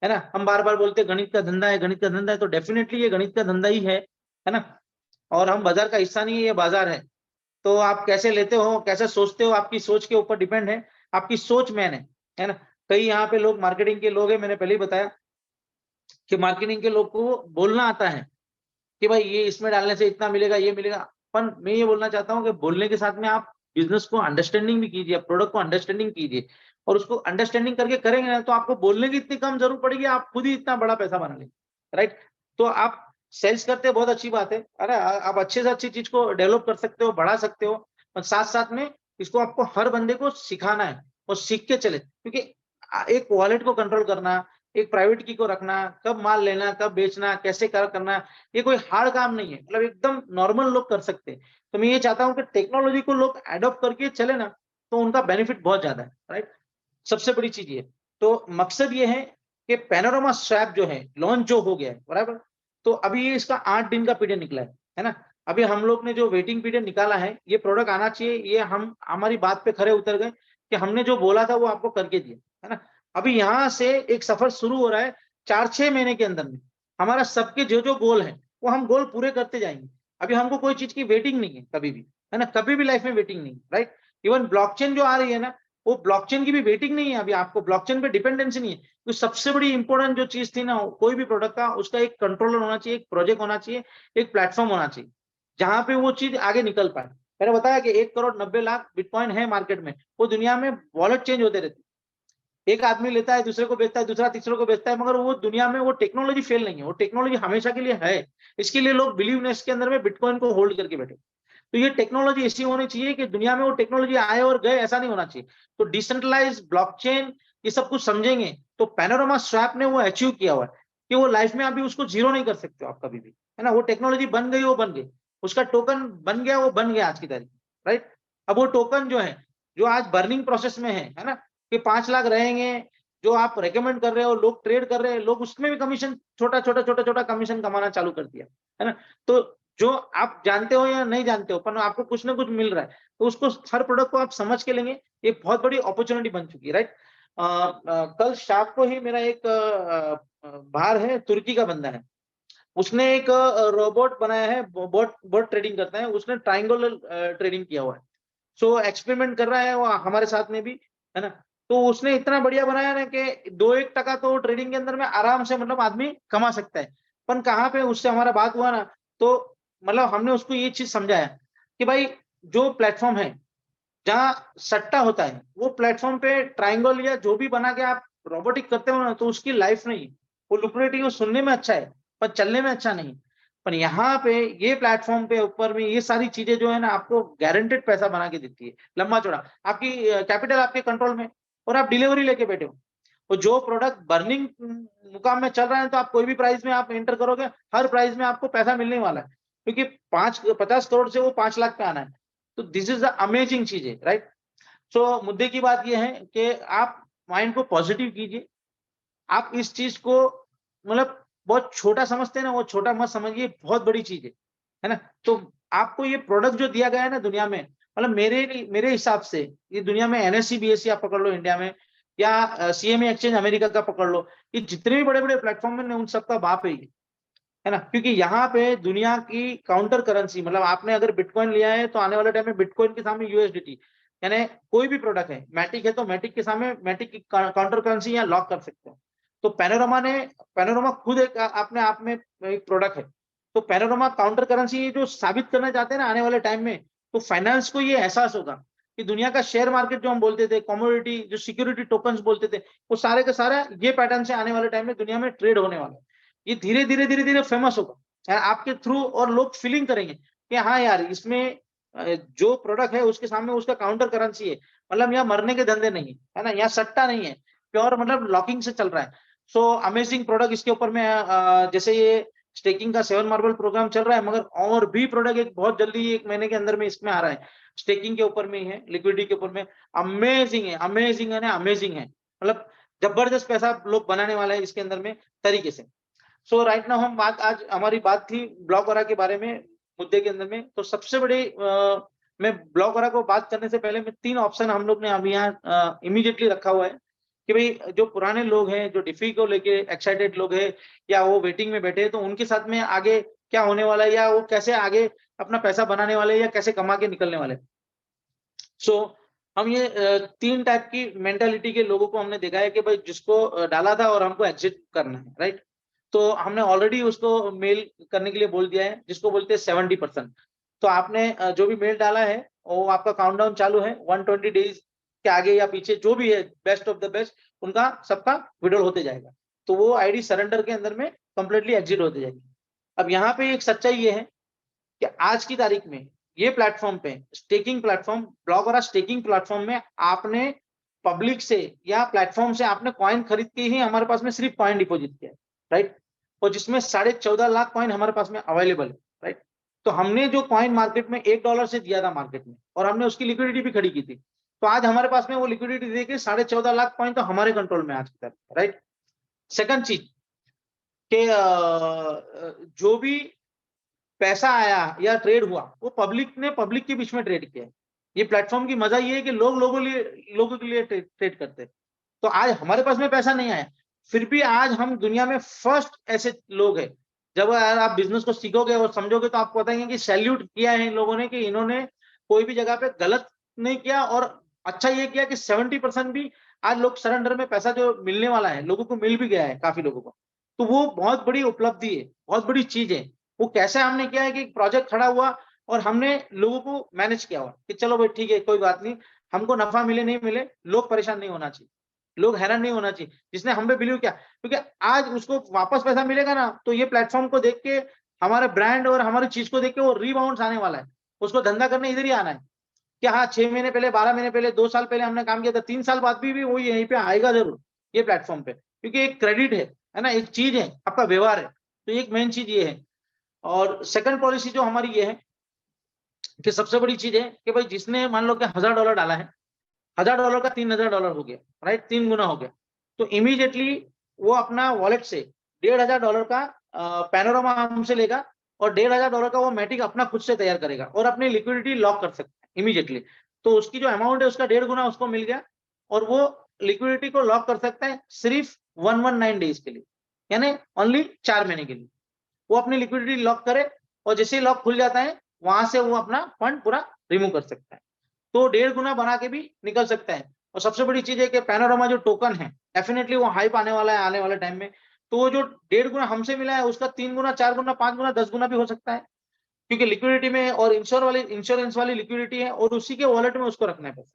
है ना। हम बार बार बोलते हैं गणित का धंधा है, गणित का धंधा है, तो डेफिनेटली ये गणित का धंधा ही है ना। और हम बाजार का हिस्सा नहीं है, ये बाजार है। तो आप कैसे लेते हो, कैसे सोचते हो, आपकी सोच के ऊपर डिपेंड है। आपकी सोच मैन है ना। कई यहाँ पे लोग मार्केटिंग के लोग हैं, मैंने पहले ही बताया कि मार्केटिंग के लोग को बोलना आता है कि भाई ये इसमें डालने से इतना मिलेगा, ये मिलेगा। पर मैं ये बोलना चाहता हूँ कि बोलने के साथ में आप बिजनेस को अंडरस्टैंडिंग भी कीजिए, प्रोडक्ट को अंडरस्टैंडिंग कीजिए। और उसको अंडरस्टैंडिंग करके करेंगे ना, तो आपको बोलने की इतनी कम जरूरत पड़ेगी, आप खुद ही इतना बड़ा पैसा बना लेंगे, राइट। तो आप सेल्स करते हैं, बहुत अच्छी बात है ना। आप अच्छे से अच्छी चीज को डेवलप कर सकते हो, बढ़ा सकते हो। और साथ साथ में इसको आपको हर बंदे को सिखाना है और सीख के चले, क्योंकि एक वॉलेट को कंट्रोल करना, एक प्राइवेट की को रखना, कब माल लेना, कब बेचना, कैसे करना, ये कोई हार्ड काम नहीं है। मतलब एकदम नॉर्मल लोग कर सकते हैं। तो मैं ये चाहता हूँ कि टेक्नोलॉजी को लोग एडॉप्ट करके चले ना, तो उनका बेनिफिट बहुत ज्यादा है, राइट। सबसे बड़ी चीज ये, तो मकसद ये है कि पैनोरामा स्वैप जो है लॉन्च जो हो गया है, बराबर। तो अभी ये इसका 8 दिन का पीरियड निकला है ना। अभी हम लोग ने जो वेटिंग पीरियड निकाला है, ये प्रोडक्ट आना चाहिए, ये हम हमारी बात पे खरे उतर गए कि हमने जो बोला था वो आपको करके दिया, है ना। अभी यहाँ से एक सफर शुरू हो रहा है 4-6 महीने के अंदर में। हमारा सबके जो जो गोल है वो हम गोल पूरे करते जाएंगे। अभी हमको कोई चीज की वेटिंग नहीं है कभी भी, है ना, कभी भी लाइफ में वेटिंग नहीं, राइट। इवन ब्लॉकचेन जो आ रही है ना, वो ब्लॉकचेन की भी वेटिंग नहीं है। अभी आपको ब्लॉकचेन पे डिपेंडेंसी नहीं है। तो सबसे बड़ी इंपॉर्टेंट जो चीज थी ना, कोई भी प्रोडक्ट का, उसका एक कंट्रोलर होना चाहिए, एक प्रोजेक्ट होना चाहिए, एक प्लेटफॉर्म होना चाहिए, जहां पे वो चीज आगे निकल पाए। मैंने बताया कि 1,90,00,000 बिटकॉइन है मार्केट में। वो दुनिया में वॉलेट चेंज होते रहते, एक आदमी लेता है, दूसरे को बेचता है, दूसरा तीसरे को बेचता है, मगर वो दुनिया में वो टेक्नोलॉजी फेल नहीं है। वो टेक्नोलॉजी हमेशा के लिए है। इसके लिए लोग बिलीवनेस के अंदर में बिटकॉइन को होल्ड करके बैठे। तो ये टेक्नोलॉजी ऐसी होनी चाहिए कि दुनिया में वो टेक्नोलॉजी आए और गए, ऐसा नहीं होना चाहिए। तो डिसेंट्रलाइज ब्लॉकचेन, ये सब कुछ समझेंगे तो पैनोरामा स्वैप ने वो अचीव किया हुआ है कि वो लाइफ में अभी उसको जीरो नहीं कर सकते हो आप कभी भी, है ना। वो टेक्नोलॉजी बन गई, वो बन गई, उसका टोकन बन गया, वो बन गया आज की तारीख, राइट। अब वो टोकन जो है, जो आज बर्निंग प्रोसेस में है ना, कि 5 लाख रहेंगे, जो आप रेकमेंड कर रहे हो, लोग ट्रेड कर रहे हैं, लोग उसमें भी कमीशन, छोटा छोटा कमीशन कमाना चालू कर दिया, है ना। तो जो आप जानते हो या नहीं जानते हो, पर आपको कुछ ना कुछ मिल रहा है, तो उसको, हर प्रोडक्ट को आप समझ के लेंगे, ये बहुत बड़ी अपॉर्चुनिटी बन चुकी है, राइट। कल शाम को ही मेरा एक बाहर है, तुर्की का बंदा है, उसने एक रोबोट बनाया है, बोट ट्रेडिंग करता है, उसने ट्रायंगुलर ट्रेडिंग किया हुआ है। सो एक्सपेरिमेंट कर रहा है वो हमारे साथ में भी, है ना। तो उसने इतना बढ़िया बनाया ना कि 2-1% तो ट्रेडिंग के अंदर में आराम से मतलब आदमी कमा सकता है। पर कहाँ पे उससे हमारा बात हुआ ना, तो मतलब हमने उसको ये चीज समझाया कि भाई जो प्लेटफॉर्म है जहाँ सट्टा होता है, वो प्लेटफॉर्म पे ट्रायंगल या जो भी बना के आप रोबोटिक करते हो ना, तो उसकी लाइफ नहीं, वो लुक्रेटिव सुनने में अच्छा है पर चलने में अच्छा नहीं। पर यहाँ पे ये प्लेटफॉर्म पे ऊपर में ये सारी चीजें जो है ना, आपको गारंटेड पैसा बना के देती है, लंबा चौड़ा, आपकी कैपिटल आपके कंट्रोल में, और आप डिलीवरी लेके बैठे हो। और जो प्रोडक्ट बर्निंग मुकाम में चल रहा है, तो आप कोई भी प्राइस में आप एंटर करोगे, हर प्राइस में आपको पैसा मिलने वाला है, क्योंकि 50 करोड़ से वो 5 लाख पे आना है। तो दिस इज द अमेजिंग चीज है, राइट। सो मुद्दे की बात यह है कि आप माइंड को पॉजिटिव कीजिए। आप इस चीज को मतलब बहुत छोटा समझते हैं ना, वो छोटा मत समझिए, बहुत बड़ी चीज है ना। तो आपको ये प्रोडक्ट जो दिया गया है ना दुनिया में, मतलब मेरे हिसाब से ये दुनिया में एनएससी बीएससी आप पकड़ लो इंडिया में, या सीएमए एक्सचेंज अमेरिका का पकड़ लो, ये जितने भी बड़े बड़े प्लेटफॉर्म है उन सबका बाप है ना। क्योंकि यहाँ पे दुनिया की काउंटर करेंसी, मतलब आपने अगर बिटकॉइन लिया है तो आने वाले टाइम में बिटकॉइन के सामने यूएसडीटी, यानी कोई भी प्रोडक्ट है, मैटिक है तो मैटिक के सामने मैटिक की काउंटर करेंसी यहाँ लॉक कर सकते हो। तो पैनोरमा खुद एक अपने आप में एक प्रोडक्ट है। तो पैनोरमा काउंटर करेंसी जो साबित करना चाहते हैं ना आने वाले टाइम में, तो फाइनेंस को ये एहसास होगा कि दुनिया का शेयर मार्केट जो हम बोलते थे, कमोडिटी जो सिक्योरिटी टोकन्स बोलते थे, वो सारे का सारा ये पैटर्न से आने वाले टाइम में दुनिया में ट्रेड होने वाला है। ये धीरे धीरे धीरे धीरे फेमस होगा आपके थ्रू, और लोग फीलिंग करेंगे कि हाँ यार, इसमें जो प्रोडक्ट है उसके सामने उसका काउंटर करेंसी है, मतलब यहाँ मरने के धंधे नहीं है ना, यहाँ सट्टा नहीं है, प्योर मतलब लॉकिंग से चल रहा है। सो अमेजिंग प्रोडक्ट इसके ऊपर में जैसे ये स्टेकिंग का 7 मार्बल प्रोग्राम चल रहा है, मगर और भी प्रोडक्ट एक बहुत जल्दी 1 महीने के अंदर में इसमें आ रहा है, स्टेकिंग के ऊपर में ही है, लिक्विडिटी के ऊपर में। अमेजिंग है, अमेजिंग है ना, अमेजिंग है, मतलब जबरदस्त पैसा लोग बनाने वाला है इसके अंदर में तरीके से। सो राइट नाउ हम आज हमारी बात थी ब्लॉकरा के बारे में, मुद्दे के अंदर में। तो सबसे बड़ी मैं ब्लॉकरा को बात करने से पहले मैं 3 ऑप्शन हम लोग ने अभी यहाँ इमीडिएटली रखा हुआ है कि भाई जो पुराने लोग हैं, जो डिफी को लेके एक्साइटेड लोग हैं, या वो वेटिंग में बैठे हैं, तो उनके साथ में आगे क्या होने वाला है, या वो कैसे आगे अपना पैसा बनाने वाले, या कैसे कमा के निकलने वाले। सो हम ये 3 टाइप की मेंटालिटी के लोगों को हमने देखा है कि भाई जिसको डाला था और हमको एग्जिट करना है, राइट। तो हमने ऑलरेडी उसको मेल करने के लिए बोल दिया है, जिसको बोलते हैं 70%। तो आपने जो भी मेल डाला है वो आपका काउंटडाउन चालू है, 120 डेज के आगे या पीछे जो भी है बेस्ट ऑफ द बेस्ट, उनका सबका विड्रॉल होते जाएगा। तो वो आईडी सरेंडर के अंदर में कंप्लीटली एग्जिट होते जाएगी। अब यहाँ पे एक सच्चाई ये है कि आज की तारीख में ये प्लेटफॉर्म पे स्टेकिंग प्लेटफॉर्म, ब्लॉकरा स्टेकिंग प्लेटफॉर्म में आपने पब्लिक से या प्लेटफॉर्म से आपने कॉइन खरीद के ही हमारे पास में सिर्फ कॉइन डिपॉजिट किया है, राइट। और जिसमें 14.5 लाख कॉइन हमारे पास में अवेलेबल है, राइट। तो हमने जो कॉइन मार्केट में $1 से दिया था मार्केट में, और हमने उसकी लिक्विडिटी भी खड़ी की थी, तो आज हमारे पास में वो लिक्विडिटी देके 14.5 लाख कॉइन तो हमारे कंट्रोल में आज की तारीख, राइट। सेकंड चीज कि जो भी पैसा आया या ट्रेड हुआ वो पब्लिक के बीच में ट्रेड किया है। ये प्लेटफॉर्म की मजा ये है कि लोगों के लिए ट्रेड करते हैं। तो आज हमारे पास में पैसा नहीं आया, फिर भी आज हम दुनिया में फर्स्ट ऐसे लोग हैं। जब आप बिजनेस को सीखोगे और समझोगे तो आपको बताएंगे कि सैल्यूट किया है इन लोगों ने, कि इन्होंने कोई भी जगह पे गलत नहीं किया, और अच्छा ये किया कि 70% भी आज लोग सरेंडर में पैसा जो मिलने वाला है लोगों को मिल भी गया है, काफी लोगों को। तो वो बहुत बड़ी उपलब्धि है, बहुत बड़ी चीज है। वो कैसे हमने किया है कि प्रोजेक्ट खड़ा हुआ और हमने लोगों को मैनेज किया हुआ कि चलो भाई ठीक है, कोई बात नहीं, हमको नफा मिले नहीं मिले, लोग परेशान नहीं होना चाहिए, लोग हैरान नहीं होना चाहिए। जिसने हम पे बिलीव किया, क्योंकि आज उसको वापस पैसा मिलेगा ना, तो ये प्लेटफॉर्म को देख के, हमारे ब्रांड और हमारी चीज को देख के वो रीबाउंड आने वाला है। उसको धंधा करने इधर ही आना है कि हाँ 6 महीने पहले, 12 महीने पहले, 2 साल पहले हमने काम किया था, 3 साल बाद भी वो यहीं पे आएगा जरूर ये प्लेटफॉर्म पे, क्योंकि एक क्रेडिट है ना, एक चीज है, आपका व्यवहार है। तो एक मेन चीज ये है। और सेकंड पॉलिसी जो हमारी ये है कि सबसे बड़ी चीज है कि भाई जिसने मान लो कि $1000 डाला है, $1000 का $3000 हो गया, राइट, 3 गुना हो गया। तो इमीडिएटली वो अपना वॉलेट से $1500 का पैनोरामा हमसे लेगा, और $1500 का वो मैटिक अपना खुद से तैयार करेगा और अपनी लिक्विडिटी लॉक कर सकता है इमीडिएटली। तो उसकी जो अमाउंट है उसका 1.5 गुना उसको मिल गया, और वो लिक्विडिटी को लॉक कर सकता है सिर्फ 119 डेज के लिए, यानी ओनली 4 महीने के लिए। वो अपनी लिक्विडिटी लॉक करे और जैसे ही लॉक खुल जाता है वहां से वो अपना फंड पूरा रिमूव कर सकता है, तो 1.5 गुना बना के भी निकल सकता है। और सबसे बड़ी चीज है कि पैनोरामा जो टोकन है डेफिनेटली वो हाइप आने वाला है आने वाले टाइम में, तो वो जो 1.5 गुना हमसे मिला है उसका 3 गुना 4 गुना 5 गुना 10 गुना भी हो सकता है, क्योंकि लिक्विडिटी में और इंश्योरेंस वाली लिक्विडिटी है और उसी के वॉलेट में उसको रखना है पैसा,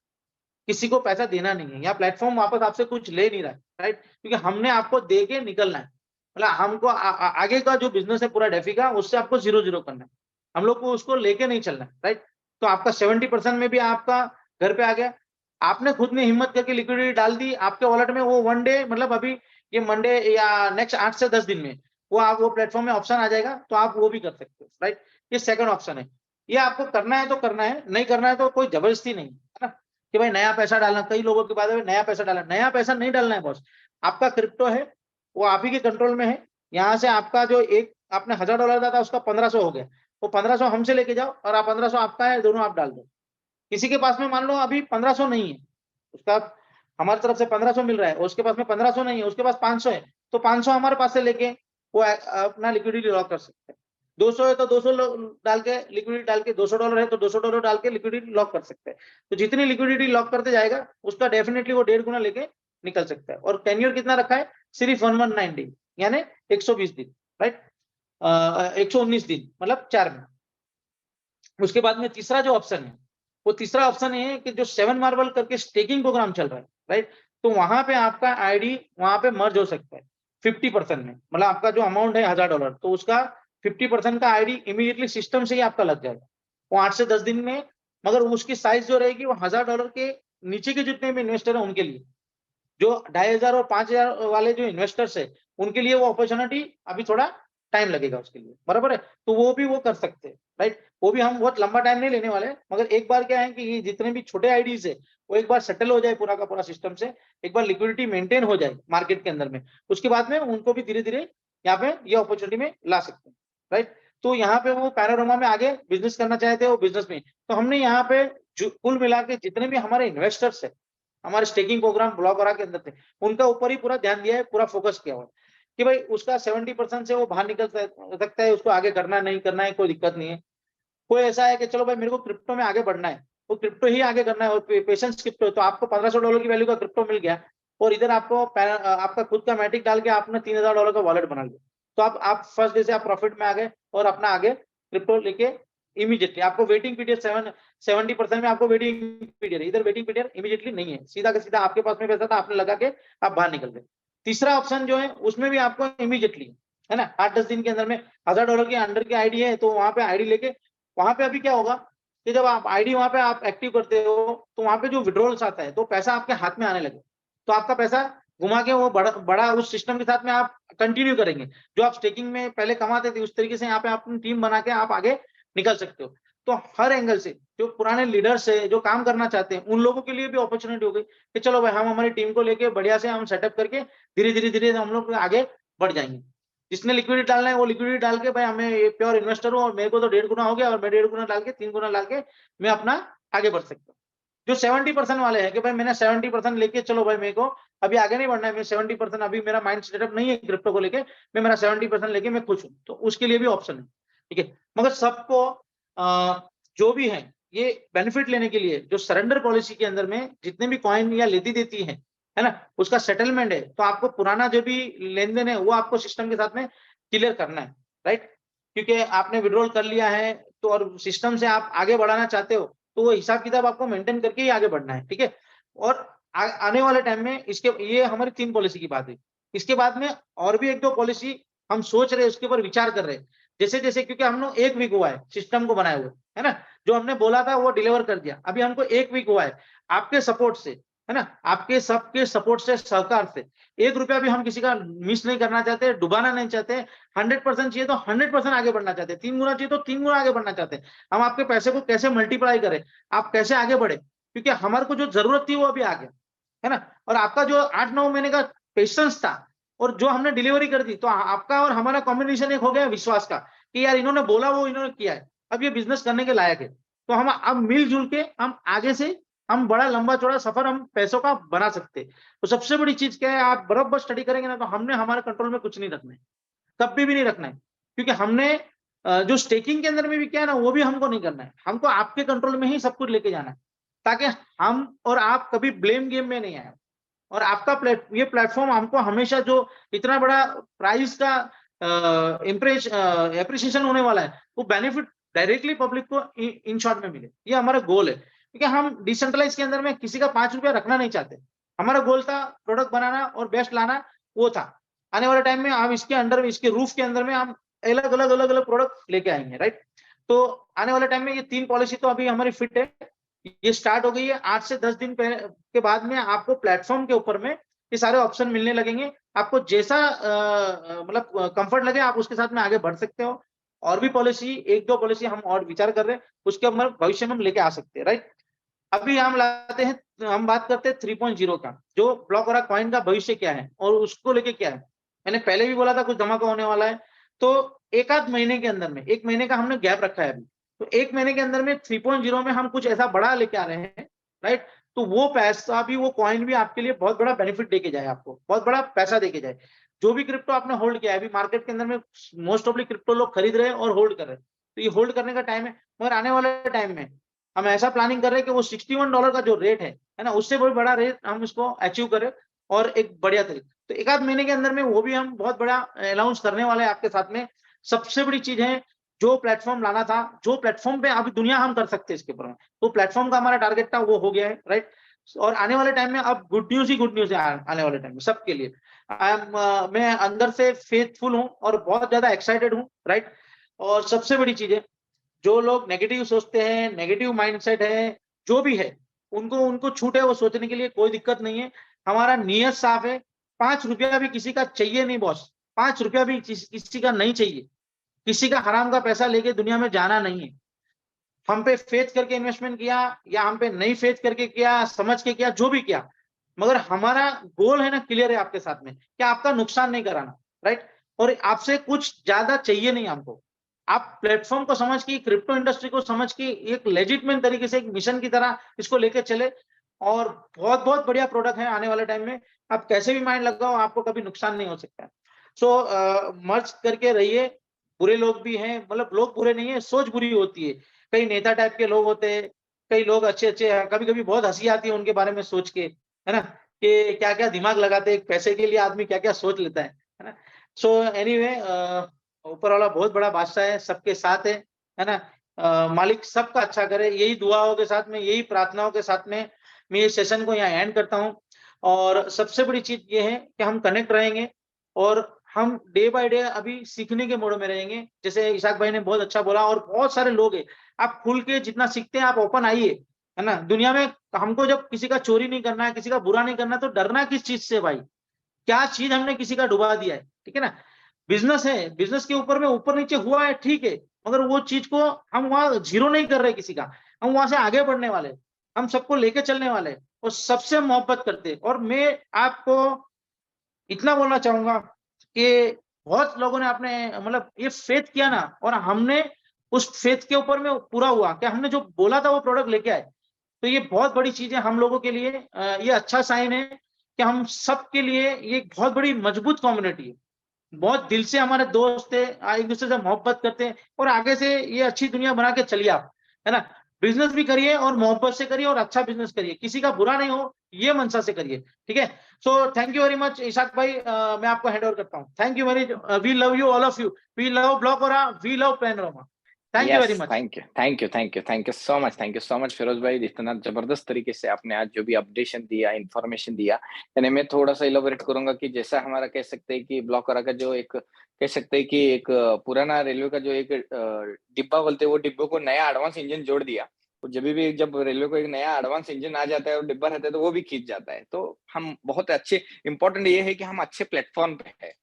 किसी को पैसा देना नहीं है, या प्लेटफॉर्म वापस आपसे कुछ ले नहीं रहा है, राइट, क्योंकि हमने आपको दे के निकलना है, मतलब हमको आगे का जो बिजनेस है पूरा डेफी का उससे आपको 0-0 करना है, हम लोग को उसको लेके नहीं चलना है, राइट। तो आपका 70% में भी आपका घर पे आ गया, आपने खुद ने हिम्मत करके लिक्विडिटी डाल दी आपके वॉलेट में, वो वन डे मतलब अभी ये मंडे या नेक्स्ट 8 से 10 दिन में वो प्लेटफॉर्म में ऑप्शन आ जाएगा, तो आप वो भी कर सकते हो, राइट। ये सेकंड ऑप्शन है, ये आपको करना है तो करना है, नहीं करना है तो कोई जबरदस्ती नहीं है ना कि भाई नया पैसा डालना। कई लोगों के बाद नया पैसा डालना, नया पैसा नहीं डालना है बॉस, आपका क्रिप्टो है वो आप ही के कंट्रोल में है, यहाँ से आपका जो एक आपने $1000 था उसका 1500 हो गया, वो 1500 हमसे लेके जाओ और आप 1500 आपका है, दोनों आप डाल दो। किसी के पास में मान लो अभी 1500 नहीं है, उसका हमारी तरफ से 1500 मिल रहा है, उसके पास में 1500 नहीं है, उसके पास 500 है, तो 500 हमारे पास से लेके वो अपना लिक्विडिटी लॉक कर सकते हैं। 200 है तो 200 डाल के लिक्विडिटी डाल के, $200 है तो $200 डाल के लिक्विडिटी लॉक कर सकते हैं। तो जितनी लिक्विडिटी लॉक करते जाएगा उसका डेफिनेटली वो 1.5 गुना लेके निकल सकता है। और टेन्योर कितना रखा है, सिर्फ 119 दिन यानी 120 दिन, राइट, 119 दिन मतलब 4 महीने। उसके बाद में तीसरा जो ऑप्शन है वो तीसरा ऑप्शन है कि जो 7 मार्बल करके स्टेकिंग प्रोग्राम चल रहा है, राइट, तो वहां पे आपका आईडी वहां पे मर्ज हो सकता है 50% में, मतलब आपका जो अमाउंट है $1000 तो उसका 50% का आईडी इमीडिएटली सिस्टम से ही आपका लग जाएगा, वो 8 से 10 दिन में। मगर उसकी साइज जो रहेगी वो $1000 के नीचे के जितने भी इन्वेस्टर है उनके लिए, जो 2500 और 5000 वाले जो इन्वेस्टर्स है उनके लिए वो अपॉर्चुनिटी अभी थोड़ा टाइम लगेगा उसके लिए, बराबर है, तो वो भी वो कर सकते हैं, राइट। वो भी हम बहुत लंबा टाइम नहीं लेने वाले, मगर एक बार क्या है कि ये जितने भी छोटे आईडीज है वो एक बार सेटल हो जाए पूरा का पूरा सिस्टम से, एक बार लिक्विडिटी मेंटेन हो जाए मार्केट के अंदर में, उसके बाद में उनको भी धीरे धीरे यहाँ पे ये अपॉर्चुनिटी में ला सकते हैं, राइट। तो यहाँ पे वो पैनोरामा में आगे बिजनेस करना चाहते हो बिजनेस में, तो हमने यहाँ पे कुल मिला के जितने भी हमारे इन्वेस्टर्स है हमारे स्टेकिंग प्रोग्राम ब्लॉक वगैरह के अंदर थे उनका ऊपर ही पूरा ध्यान दिया है, पूरा फोकस किया हुआ कि भाई उसका 70% से वो बाहर निकल सकता है, उसको आगे करना नहीं करना है कोई दिक्कत नहीं है। कोई ऐसा है कि चलो भाई मेरे को क्रिप्टो में आगे बढ़ना है, वो क्रिप्टो ही आगे करना है और पेशेंस क्रिप्टो, तो आपको $1500 की वैल्यू का क्रिप्टो मिल गया और इधर आपको आपका खुद का मैटिक डाल के आपने $3000 का वॉलेट बना लिया, तो आप फर्स्ट डे से आप प्रॉफिट में आ गए और अपना आगे क्रिप्टो लेके इमीडिएटली आपको वेटिंग पीरियड 70% में आपको वेटिंग पीरियड है, इधर वेटिंग पीरियड इमीडिएटली नहीं है, सीधा का सीधा आपके पास में पैसा था आपने लगा के आप बाहर निकल गए। तीसरा ऑप्शन जो है उसमें भी आपको इमीडिएटली है ना 8-10 दिन के अंदर में $1000 के अंडर की आईडी है तो वहां पे आईडी लेके वहां पे अभी क्या होगा कि जब आप आईडी वहां पे आप एक्टिव करते हो तो वहां पे जो विड्रॉल्स आता है तो पैसा आपके हाथ में आने लगे, तो आपका पैसा घुमा के वो बड़ा उस सिस्टम के साथ में आप कंटिन्यू करेंगे, जो आप स्टेकिंग में पहले कमाते थे उस तरीके से यहाँ पे अपनी टीम बना के आप आगे निकल सकते हो। तो हर एंगल से जो पुराने लीडर्स है जो काम करना चाहते हैं उन लोगों के लिए भी अपॉर्चुनिटी हो गई कि चलो भाई हम हमारी टीम को लेके बढ़िया से हम सेटअप करके धीरे धीरे हम लोग आगे बढ़ जाएंगे। जिसने लिक्विडिटी डालना है वो लिक्विडिटी डाल के भाई हमें ये प्योर इन्वेस्टर हूँ और मेरे को तो 1.5 गुना हो गया और मैं 1.5 गुना डाल के 3 गुना डाल के मैं अपना आगे बढ़ सकता हूँ। जो 70% वाले हैं कि भाई मैंने 70% लेके चलो भाई मेरे को अभी आगे नहीं बढ़ना है, मैं 70% अभी मेरा माइंड सेटअप नहीं है क्रिप्टो को लेके, मैं मेरा 70% लेके मैं खुश हूँ, तो उसके लिए भी ऑप्शन है, ठीक है। मगर सबको जो भी है ये बेनिफिट लेने के लिए जो सरेंडर पॉलिसी के अंदर में जितने भी कॉइन या लेती देती है ना उसका सेटलमेंट है, तो आपको पुराना जो भी लेन देन है वो आपको सिस्टम के साथ में क्लियर करना है, राइट, क्योंकि आपने विड्रॉल कर लिया है तो और सिस्टम से आप आगे बढ़ाना चाहते हो तो वो हिसाब किताब आपको मेंटेन करके ही आगे बढ़ना है, ठीक है। और आने वाले टाइम में इसके ये हमारी 3 पॉलिसी की बात है। इसके बाद में और भी 1-2 पॉलिसी हम सोच रहे हैं उसके ऊपर विचार कर रहे हैं, जैसे जैसे क्योंकि हम लोग 1 वीक हुआ है सिस्टम को बनाए हुए, है ना, जो हमने बोला था वो डिलीवर कर दिया, अभी हमको 1 वीक हुआ है आपके सपोर्ट से, है ना, आपके सबके सपोर्ट से सहकार से 1 रुपया भी हम किसी का मिस नहीं करना चाहते, डुबाना नहीं चाहते, 100% चाहिए तो 100% आगे बढ़ना चाहते हैं, 3 गुना चाहिए तो 3 गुना आगे बढ़ना चाहते हैं। हम आपके पैसे को कैसे मल्टीप्लाई करें, आप कैसे आगे बढ़े, क्योंकि हमारे को जो जरूरत थी वो अभी आ गया, है ना, और आपका जो 8-9 महीने का पेशेंस था और जो हमने डिलीवरी कर दी, तो आपका और हमारा कॉम्बिनेशन एक हो गया विश्वास का कि यार इन्होंने बोला वो इन्होंने किया है, अब ये बिजनेस करने के लायक है, तो हम अब मिलजुल के हम आगे से हम बड़ा लंबा चौड़ा सफर हम पैसों का बना सकते हैं। तो सबसे बड़ी चीज क्या है, आप बराबर स्टडी करेंगे ना, तो हमने हमारे कंट्रोल में कुछ नहीं रखना है, कभी भी नहीं रखना है, क्योंकि हमने जो स्टेकिंग के अंदर में भी क्या है ना, वो भी हमको नहीं करना है, हमको आपके कंट्रोल में ही सब कुछ लेके जाना है, ताकि हम और आप कभी ब्लेम गेम में नहीं आए। और आपका ये प्लेटफॉर्म हमको हमेशा जो इतना बड़ा प्राइस का एप्रिसिएशन होने वाला है, वो बेनिफिट डायरेक्टली पब्लिक को इन शॉर्ट में मिले, ये हमारा गोल है। क्योंकि हम डिसेंट्रलाइज के अंदर में किसी का 5 रुपया रखना नहीं चाहते, हमारा गोल था प्रोडक्ट बनाना और बेस्ट लाना, वो था। आने वाले टाइम में हम इसके अंडर में, इसके रूफ के अंदर में हम अलग-अलग प्रोडक्ट लेके आएंगे, राइट? तो आने वाले टाइम में ये 3 पॉलिसी तो अभी हमारी फिट है, ये स्टार्ट हो गई है। 8 से 10 दिन के बाद में आपको प्लेटफॉर्म के ऊपर में ये सारे ऑप्शन मिलने लगेंगे। आपको जैसा मतलब कंफर्ट लगे, आप उसके साथ में आगे बढ़ सकते हो। और भी पॉलिसी, 1-2 पॉलिसी हम और विचार कर रहे हैं, उसके हम भविष्य में हम लेके आ सकते हैं, राइट? अभी हम लाते हैं, हम बात करते हैं 3.0 का, जो ब्लॉकरा कॉइन का भविष्य क्या है और उसको लेके क्या है। मैंने पहले भी बोला था कुछ धमाका होने वाला है, तो 1 आध महीने के अंदर में, 1 महीने का हमने गैप रखा है अभी, तो 1 महीने के अंदर में 3.0 में हम कुछ ऐसा बड़ा लेके आ रहे हैं, राइट? तो वो पैसा भी, वो कॉइन भी आपके लिए बहुत बड़ा बेनिफिट देके जाए, आपको बहुत बड़ा पैसा देके जाए। जो भी क्रिप्टो आपने होल्ड किया है, अभी मार्केट के अंदर में मोस्ट ऑफली क्रिप्टो लोग खरीद रहे हैं और होल्ड कर रहे हैं, तो ये होल्ड करने का टाइम है। मगर आने वाले टाइम में हम ऐसा प्लानिंग कर रहे हैं कि वो $61 का जो रेट है ना, उससे बहुत बड़ा रेट हम इसको अचीव करें, और एक बढ़िया तरीके। तो 1 आध महीने के अंदर में वो भी हम बहुत बड़ा अनाउंस करने वाले हैं आपके साथ में। सबसे बड़ी चीज है, जो प्लेटफॉर्म लाना था, जो प्लेटफॉर्म पे अभी दुनिया हम कर सकते हैं इसके ऊपर में, तो प्लेटफॉर्म का हमारा टारगेट था, वो हो गया है, राइट? और आने वाले टाइम में अब गुड न्यूज ही गुड न्यूज है आने वाले टाइम में सबके लिए। मैं अंदर से फेथफुल हूँ और बहुत ज्यादा एक्साइटेड हूँ, राइट? और सबसे बड़ी चीज है, जो लोग नेगेटिव सोचते हैं, नेगेटिव माइंडसेट है, जो भी है, उनको छूट है, वो सोचने के लिए कोई दिक्कत नहीं है। हमारा नियत साफ है, 5 रुपया भी किसी का चाहिए नहीं बॉस, 5 रुपया भी किसी का नहीं चाहिए, किसी का हराम का पैसा लेके दुनिया में जाना नहीं है। हम पे फेथ करके इन्वेस्टमेंट किया, या हम पे नहीं फेथ करके किया, समझ के किया, जो भी किया, मगर हमारा गोल है ना, क्लियर है आपके साथ में, कि आपका नुकसान नहीं कराना, राइट? और आपसे कुछ ज्यादा चाहिए नहीं हमको। आप प्लेटफॉर्म को समझ के, क्रिप्टो इंडस्ट्री को समझ के, एक लेजिटमेट तरीके से, एक मिशन की तरह इसको लेके चले, और बहुत बहुत बढ़िया प्रोडक्ट है आने वाले टाइम में। आप कैसे भी माइंड लगाओ, आपको कभी नुकसान नहीं हो सकता। सो मर्ज करके रहिए। बुरे लोग भी हैं, मतलब लोग बुरे नहीं है, सोच बुरी होती है। कई नेता टाइप के लोग होते हैं, कई लोग अच्छे-अच्छे, कभी-कभी बहुत हँसी आती है उनके बारे में सोच के, है ना? कि क्या-क्या दिमाग लगाते हैं, पैसे के लिए आदमी क्या-क्या सोच लेता है ना? सो एनीवे, ऊपर वाला बहुत बड़ा बादशाह है, सबके साथ है ना? मालिक सबका अच्छा करे, यही दुआओं के साथ में, यही प्रार्थनाओं के साथ में मैं ये सेशन को यहाँ एंड करता हूँ। और सबसे बड़ी चीज़ ये है कि हम कनेक्ट रहेंगे, और हम डे बाय डे अभी सीखने के मोड में रहेंगे। जैसे इसाक भाई ने बहुत अच्छा बोला, और बहुत सारे लोग हैं, आप खुल के जितना सीखते हैं, आप ओपन आइए, है ना? दुनिया में हमको जब किसी का चोरी नहीं करना है, किसी का बुरा नहीं करना है, तो डरना किस चीज़ से भाई? क्या चीज़ हमने किसी का डुबा दिया है, ठीक है ना? बिज़नेस है, बिज़नेस के ऊपर में ऊपर-नीचे हुआ है, ठीक है, मगर वो चीज़ को हम वहाँ ज़ीरो नहीं कर रहे किसी का, हम वहाँ से आगे बढ़ने वाले हैं, हम सबको लेके चलने वाले हैं, और सबसे मोहब्बत करते हैं। और मैं आपको इतना बोलना चाहूँगा कि बहुत लोगों ने अपने मतलब ये फेथ किया ना, और हमने उस फेथ के ऊपर में पूरा हुआ कि हमने जो बोला था वो प्रोडक्ट लेके आए। तो ये बहुत बड़ी चीज़ है हम लोगों के लिए। ये अच्छा साइन है कि हम सबके लिए ये एक बहुत बड़ी मजबूत कम्युनिटी है। बहुत दिल से हमारे दोस्त है, एक-दूसरे से मोहब्बत करते हैं, और आगे से ये अच्छी दुनिया बना के चलिए आप, है ना? बिज़नेस भी करिए और मोहब्बत से करिए, और अच्छा बिज़नेस करिए, किसी का बुरा नहीं हो, ये मंशा से करिए, ठीक है? So thank you very much Ishaq भाई, मैं आपको हैंड ओवर करता हूँ। Thank you very, we love you all of you, we love Blockora, we love Panorama. Thank you yes, very much. Thank you so much Firoz भाई, इतना जबरदस्त तरीके से आपने आज जो भी अपडेशन दिया, इंफॉर्मेशन दिया। यानी मैं थोड़ा सा इलाबोरेट करूंगा कि जैसा हमारा कह सकते हैं कि ब्लॉकरा का जो एक कह सकते हैं कि एक पुराना रेलवे का जो एक डिब्बा बोलते हैं, वो डिब्बे को नया एडवांस इंजन जोड़ दिया। तो जब रेलवे को एक नया एडवांस इंजन आ जाता है और डिब्बा रहता है, तो वो भी खींच जाता है। तो हम बहुत अच्छे, इंपॉर्टेंट ये है कि हम अच्छे प्लेटफॉर्म पे है,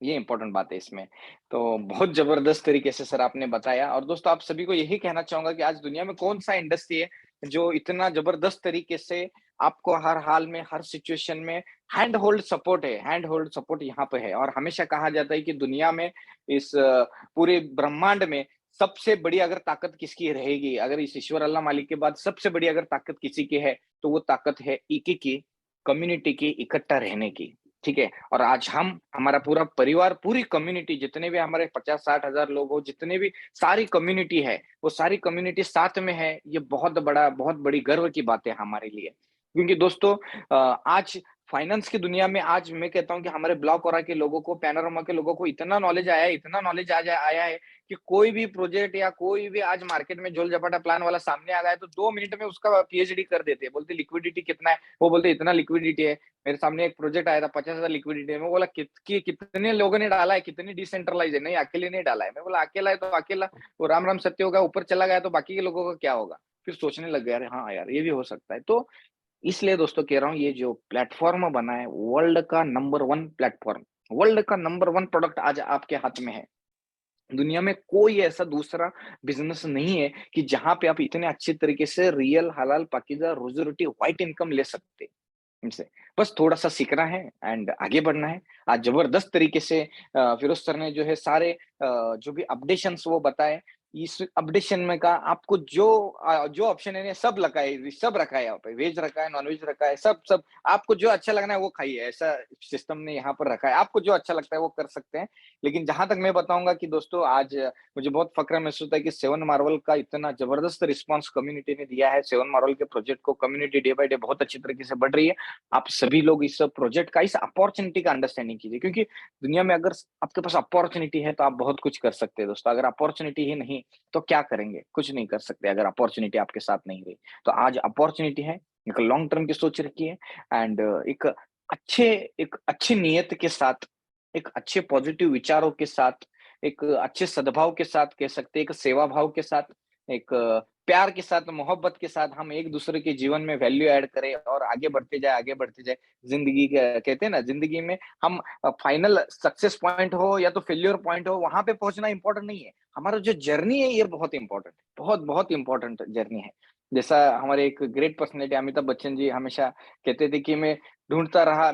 ये इम्पोर्टेंट बात है इसमें। तो बहुत जबरदस्त तरीके से सर आपने बताया, और दोस्तों आप सभी को यही कहना चाहूंगा कि आज दुनिया में कौन-सा इंडस्ट्री है जो इतना जबरदस्त तरीके से आपको हर हाल में, हर सिचुएशन में हैंड होल्ड सपोर्ट है, हैंड होल्ड सपोर्ट यहाँ पे है। और हमेशा कहा जाता है कि दुनिया में, इस पूरे ब्रह्मांड में सबसे बड़ी अगर ताकत किसकी रहेगी, अगर इस ईश्वर अल्लाह मालिक के बाद सबसे बड़ी अगर ताकत किसी की है, तो वो ताकत है इकी की, कम्युनिटी की, इकट्ठा रहने की। ठीक है? और आज हम, हमारा पूरा परिवार, पूरी कम्युनिटी, जितने भी हमारे 50-60 हजार लोग हो, जितने भी सारी कम्युनिटी है, वो सारी कम्युनिटी साथ में है। ये बहुत बड़ी गर्व की बात है हमारे लिए। क्योंकि दोस्तों आज फाइनेंस की दुनिया में, आज मैं कहता हूँ कि हमारे ब्लॉक ओरा के लोगों को, पैनोरमा के लोगों को इतना नॉलेज आया है, इतना नॉलेज आया है कि कोई भी प्रोजेक्ट या कोई भी आज मार्केट में झोल झपाटा प्लान वाला सामने आ गया है, तो 2 मिनट में उसका पीएचडी कर देते हैं। बोलते लिक्विडिटी कितना है, वो बोलते इतना लिक्विडिटी है। मेरे सामने एक प्रोजेक्ट आया था, 50,000 लिक्विडिटी है। मैं बोला कितने लोगों ने डाला है, कितनी डिसेंट्रलाइज है? नहीं, अकेले नहीं डाला है। मैं बोला अकेला है तो अकेला, वो राम राम सत्य होगा, ऊपर चला गया तो बाकी के लोगों का क्या होगा? फिर सोचने लग गया, अरे हाँ यार, ये भी हो सकता है। तो इसलिए दोस्तों कह रहा हूँ, ये जो प्लेटफॉर्म बना है, वर्ल्ड का नंबर 1 प्लेटफॉर्म, वर्ल्ड का नंबर 1 प्रोडक्ट आज आपके हाथ में है। दुनिया में कोई ऐसा दूसरा बिजनेस नहीं है कि जहां पे आप इतने अच्छे तरीके से रियल, हलाल, पाकीज़ा, रोजी रोटी, व्हाइट इनकम ले सकते हैं इनसे। बस थोड़ा सा सीखना है एंड आगे बढ़ना है। आज जबरदस्त तरीके से फिरोज सर ने जो है सारे जो भी अपडेशंस वो बताए, इस अपडेशन में का आपको जो ऑप्शन है सब लगा है, सब रखा है यहाँ पे, वेज रखा है, नॉन वेज रखा है, सब सब आपको जो अच्छा लगना है वो खाइए, ऐसा सिस्टम ने यहाँ पर रखा है। आपको जो अच्छा लगता है वो कर सकते हैं। लेकिन जहां तक मैं बताऊंगा कि दोस्तों, आज मुझे बहुत फक्र महसूस होता है कि सेवन मार्वल का इतना जबरदस्त रिस्पांस कम्युनिटी ने दिया है। सेवन मार्वल के प्रोजेक्ट को कम्युनिटी डे बाय डे बहुत अच्छी तरीके से बढ़ रही है। आप सभी लोग इस प्रोजेक्ट का, इस अपॉर्चुनिटी का अंडरस्टैंडिंग कीजिए, क्योंकि दुनिया में अगर आपके पास अपॉर्चुनिटी है तो आप बहुत कुछ कर सकते हैं दोस्तों। अगर अपॉर्चुनिटी ही नहीं तो क्या करेंगे? कुछ नहीं कर सकते अगर अपॉर्चुनिटी आपके साथ नहीं रही। तो आज अपॉर्चुनिटी है, एक लॉन्ग टर्म की सोच रखिए एंड अच्छे एक अच्छी नीयत के साथ, एक अच्छे पॉजिटिव विचारों के साथ, एक अच्छे सद्भाव के साथ, कह सकते हैं एक सेवा भाव के साथ, एक प्यार के साथ, मोहब्बत के साथ हम एक दूसरे के जीवन में वैल्यू ऐड करें और आगे बढ़ते जाए, आगे बढ़ते जाए। जिंदगी कहते हैं ना, जिंदगी में हम फाइनल सक्सेस पॉइंट हो या तो फेल्योर पॉइंट हो, वहां पे पहुंचना इंपॉर्टेंट नहीं है। हमारा जो जर्नी है ये बहुत इंपॉर्टेंट है, बहुत बहुत इंपॉर्टेंट जर्नी है। जैसा हमारे एक ग्रेट पर्सनैलिटी अमिताभ बच्चन जी हमेशा कहते थे कि मैं दौड़ता रहा,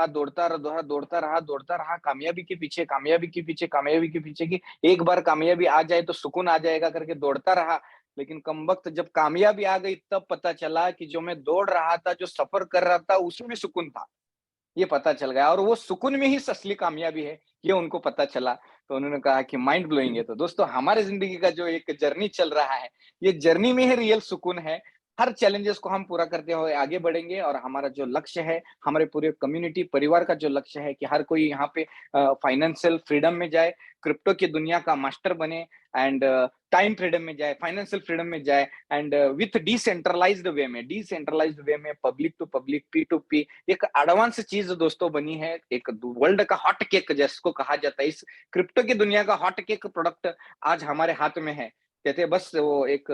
दौड़ता रहा, कामयाबी के पीछे, कामयाबी के पीछे, कामयाबी के पीछे, की एक बार कामयाबी आ जाए तो सुकून आ जाएगा करके दौड़ता रहा। लेकिन कमबख्त जब कामयाबी आ गई तब पता चला कि जो मैं दौड़ रहा था, जो सफर कर रहा था, उसमें सुकून था। ये पता चल गया और वो सुकून में ही असली कामयाबी है, ये उनको पता चला। तो उन्होंने कहा कि माइंड ब्लोइंग है। तो दोस्तों, हमारे जिंदगी का जो एक जर्नी चल रहा है, ये जर्नी में ही रियल सुकून है। हर चैलेंजेस को हम पूरा करते हुए आगे बढ़ेंगे और हमारा जो लक्ष्य है, हमारे पूरे कम्युनिटी परिवार का जो लक्ष्य है कि हर कोई यहाँ पे फाइनेंशियल फ्रीडम में जाए, क्रिप्टो की दुनिया का मास्टर बने एंड टाइम फ्रीडम में जाए, फाइनेंशियल फ्रीडम में जाए एंड विथ डिसेंट्रलाइज्ड वे में public to public, P to P, एक एडवांस चीज दोस्तों बनी है। एक वर्ल्ड का हॉट केक जिसको कहा जाता है, इस क्रिप्टो की दुनिया का हॉट केक प्रोडक्ट आज हमारे हाथ में है। कहते हैं बस वो एक